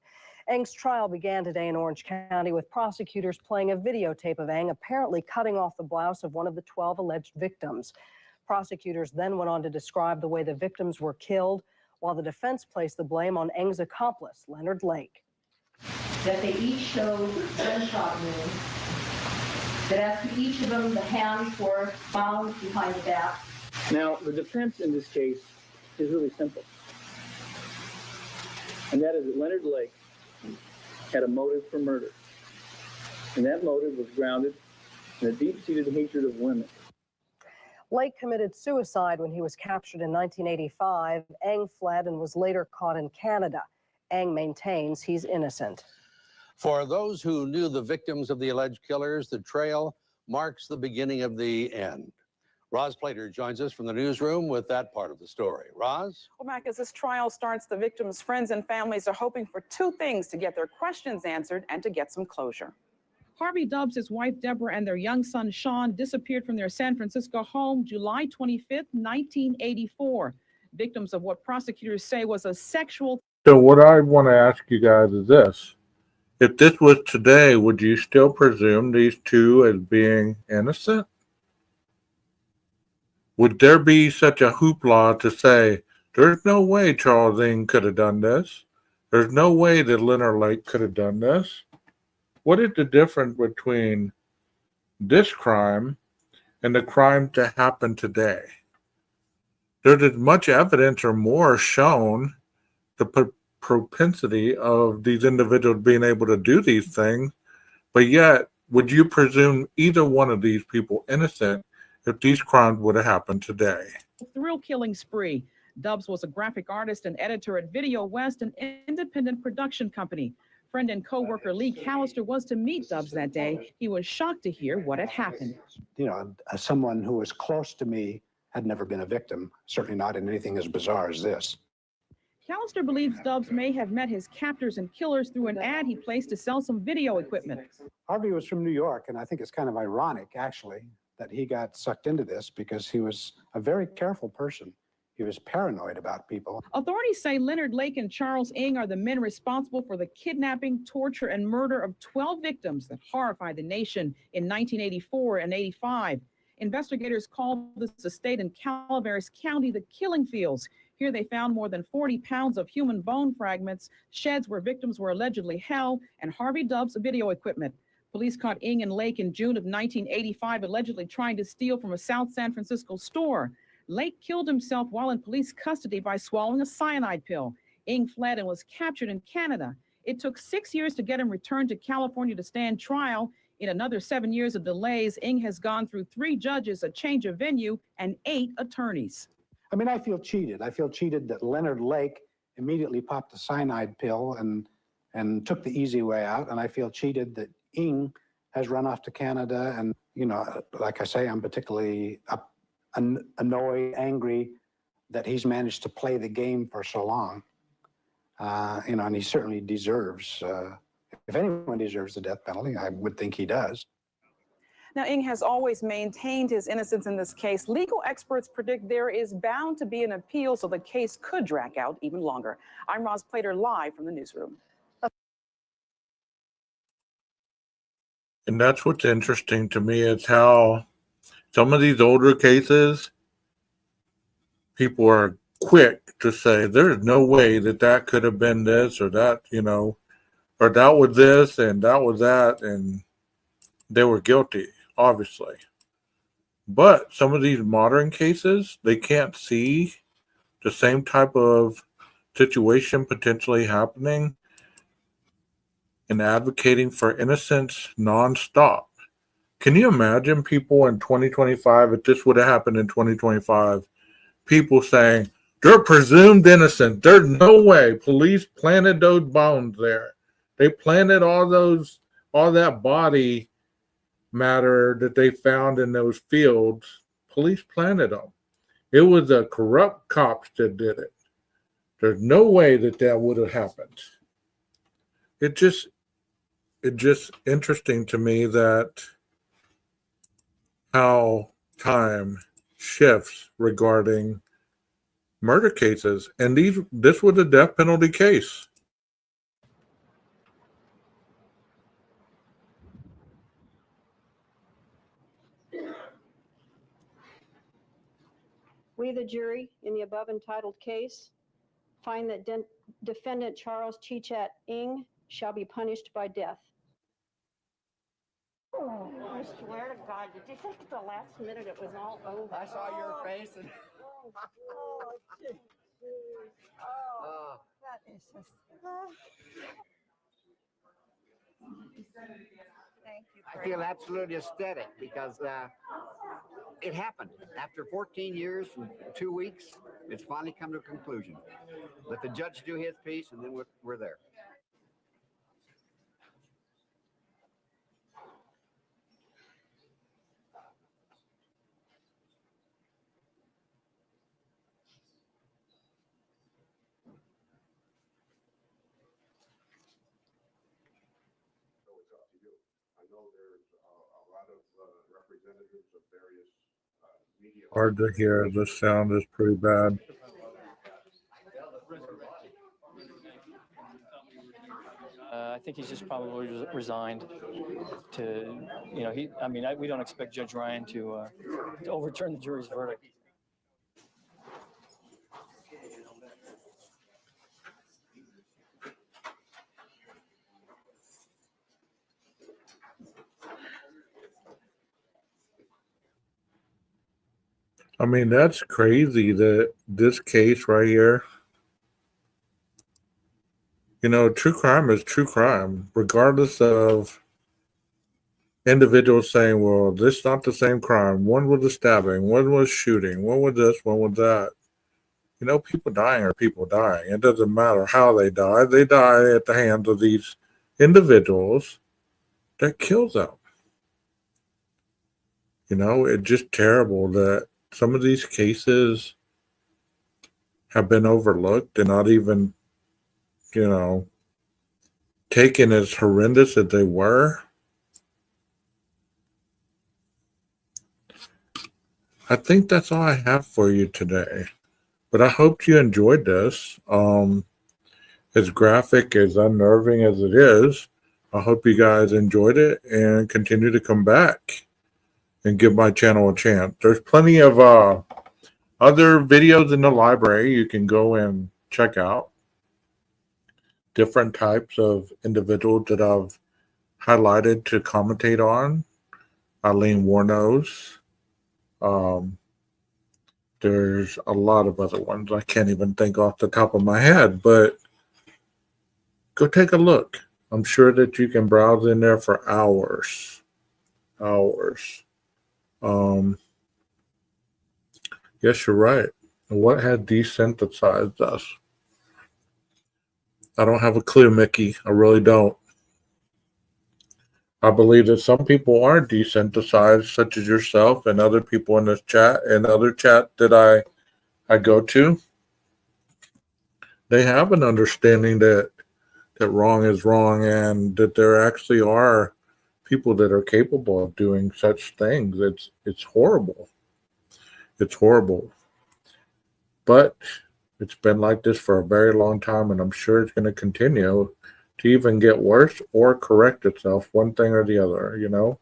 Ng's trial began today in Orange County with prosecutors playing a videotape of Ng apparently cutting off the blouse of one of the 12 alleged victims. Prosecutors then went on to describe the way the victims were killed, while the defense placed the blame on Ng's accomplice, Leonard Lake. That they each showed gunshot wounds, that after each of them, the hands were bound behind the back. Now, the defense in this case is really simple, and that is that Leonard Lake had a motive for murder, and that motive was grounded in a deep-seated hatred of women. Lake committed suicide when he was captured in 1985. Ng fled and was later caught in Canada. Ng maintains he's innocent. For those who knew the victims of the alleged killers, the trail marks the beginning of the end. Roz Plater joins us from the newsroom with that part of the story. Roz? Well, Mac, as this trial starts, the victims' friends and families are hoping for two things: to get their questions answered and to get some closure. Harvey Dubbs, his wife Deborah, and their young son Sean disappeared from their San Francisco home July 25th, 1984. Victims of what prosecutors say was a sexual. So what I want to ask you guys is this. If this was today, would you still presume these two as being innocent? Would there be such a hoopla to say, there's no way Charles Ng could have done this? There's no way that Leonard Lake could have done this? What is the difference between this crime and the crime that happened today? There's as much evidence or more shown the propensity of these individuals being able to do these things, but yet, would you presume either one of these people innocent if these crimes would have happened today? Thrill-killing spree. Dubbs was a graphic artist and editor at Video West, an independent production company. Friend and co-worker Lee Callister was to meet Dubbs that day. He was shocked to hear what had happened. You know, as someone who was close to me, had never been a victim, certainly not in anything as bizarre as this. Callister believes Dubbs may have met his captors and killers through an ad he placed to sell some video equipment. Harvey was from New York, and I think it's kind of ironic, actually, that he got sucked into this because he was a very careful person. He was paranoid about people. Authorities say Leonard Lake and Charles Ng are the men responsible for the kidnapping, torture, and murder of 12 victims that horrified the nation in 1984 and 85. Investigators called this estate in Calaveras County the Killing Fields. Here they found more than 40 pounds of human bone fragments, sheds where victims were allegedly held, and Harvey Dubbs' video equipment. Police caught Ng and Lake in June of 1985, allegedly trying to steal from a South San Francisco store. Lake killed himself while in police custody by swallowing a cyanide pill. Ng fled and was captured in Canada. It took 6 years to get him returned to California to stand trial. In another 7 years of delays, Ng has gone through 3 judges, a change of venue, and 8 attorneys. I mean, I feel cheated. I feel cheated that Leonard Lake immediately popped a cyanide pill and took the easy way out. And I feel cheated that Ng has run off to Canada. And, you know, like I say, I'm particularly annoyed, angry that he's managed to play the game for so long. You know, and he certainly deserves, if anyone deserves the death penalty, I would think he does. Now, Ng has always maintained his innocence in this case. Legal experts predict there is bound to be an appeal, so the case could drag out even longer. I'm Roz Plater, live from the newsroom. And that's what's interesting to me is how some of these older cases, people are quick to say, there's no way that that could have been this or that, you know, or that was this and that was that, and they were guilty, obviously. But some of these modern cases, they can't see the same type of situation potentially happening and advocating for innocence nonstop. Can you imagine people in 2025, if this would have happened in 2025, people saying, they're presumed innocent. There's no way police planted those bones there. They planted all that body matter that they found in those fields. Police planted them. It was the corrupt cops that did it. There's no way that that would have happened. It's just interesting to me that how time shifts regarding murder cases, and this was a death penalty case. We, the jury, in the above entitled case, find that defendant Charles Chichat Ng shall be punished by death. Oh, I swear to God, did you think at the last minute it was all over? I saw your face and that is just. Thank you. I feel absolutely ecstatic because it happened. After 14 years and 2 weeks, it's finally come to a conclusion. Let the judge do his piece, and then we're there. Hard to hear. The sound is pretty bad. I think he's just probably resigned to, you know, we don't expect Judge Ryan to overturn the jury's verdict. I mean, that's crazy that this case right here, you know, true crime is true crime, regardless of individuals saying, well, this is not the same crime. One was a stabbing, one was shooting, one was this, one was that. You know, people dying are people dying. It doesn't matter how they die. They die at the hands of these individuals that kill them. You know, it's just terrible that some of these cases have been overlooked and not even, you know, taken as horrendous as they were. I think that's all I have for you today. But I hope you enjoyed this. As graphic, as unnerving as it is, I hope you guys enjoyed it and continue to come back and give my channel a chance. There's plenty of other videos in the library you can go and check out. Different types of individuals that I've highlighted to commentate on. Eileen Warnos. There's a lot of other ones I can't even think off the top of my head, but go take a look. I'm sure that you can browse in there for hours. Yes, you're right. What had desensitized us? I don't have a clue, Mickey. I really don't. I believe that some people are desensitized, such as yourself and other people in this chat and other chat that I go to. They have an understanding that wrong is wrong and that there actually are people that are capable of doing such things. It's horrible. It's horrible. But it's been like this for a very long time, and I'm sure it's going to continue to even get worse or correct itself, one thing or the other, you know.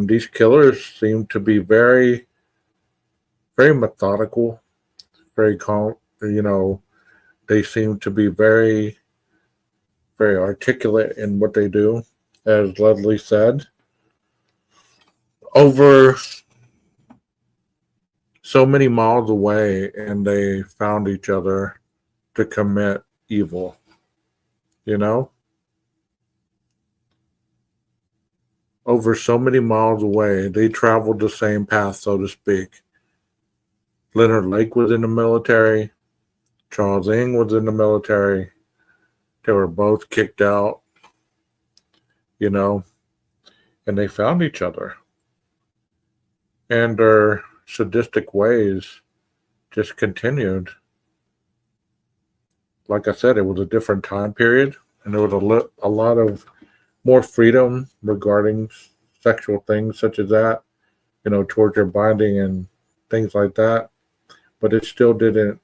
These killers seem to be very, very methodical, very calm, you know. They seem to be very, very articulate in what they do, as Leslie said. Over so many miles away, and they found each other to commit evil, you know? Over so many miles away, they traveled the same path, so to speak. Leonard Lake was in the military. Charles Ng was in the military. They were both kicked out, you know, and they found each other. And their sadistic ways just continued. Like I said, it was a different time period, and there was a lot of more freedom regarding sexual things such as that, you know, torture, binding, and things like that. But it still didn't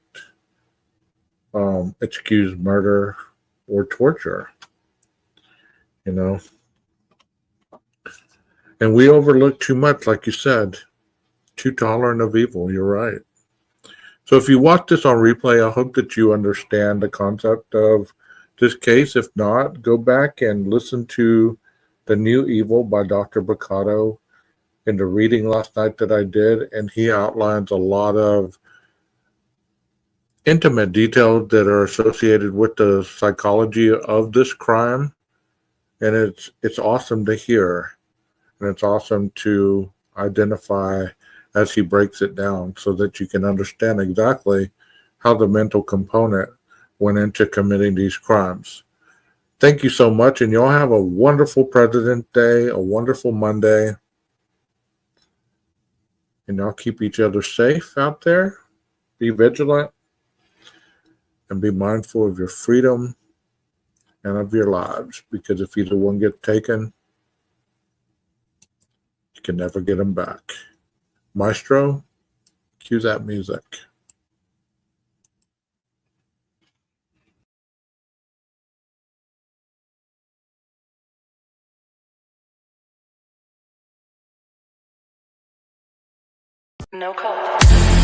excuse murder or torture, you know. And we overlook too much, like you said, too tolerant of evil. You're right. So if you watch this on replay, I hope that you understand the concept of this case. If not, go back and listen to The New Evil by Dr. Bricado in the reading last night that I did, and he outlines a lot of intimate details that are associated with the psychology of this crime, and it's awesome to hear, and it's awesome to identify as he breaks it down so that you can understand exactly how the mental component went into committing these crimes. Thank you so much, and y'all have a wonderful President's Day, a wonderful Monday, and y'all keep each other safe out there. Be vigilant, and be mindful of your freedom and of your lives, because if either one gets taken, you can never get them back. Maestro, cue that music. No call.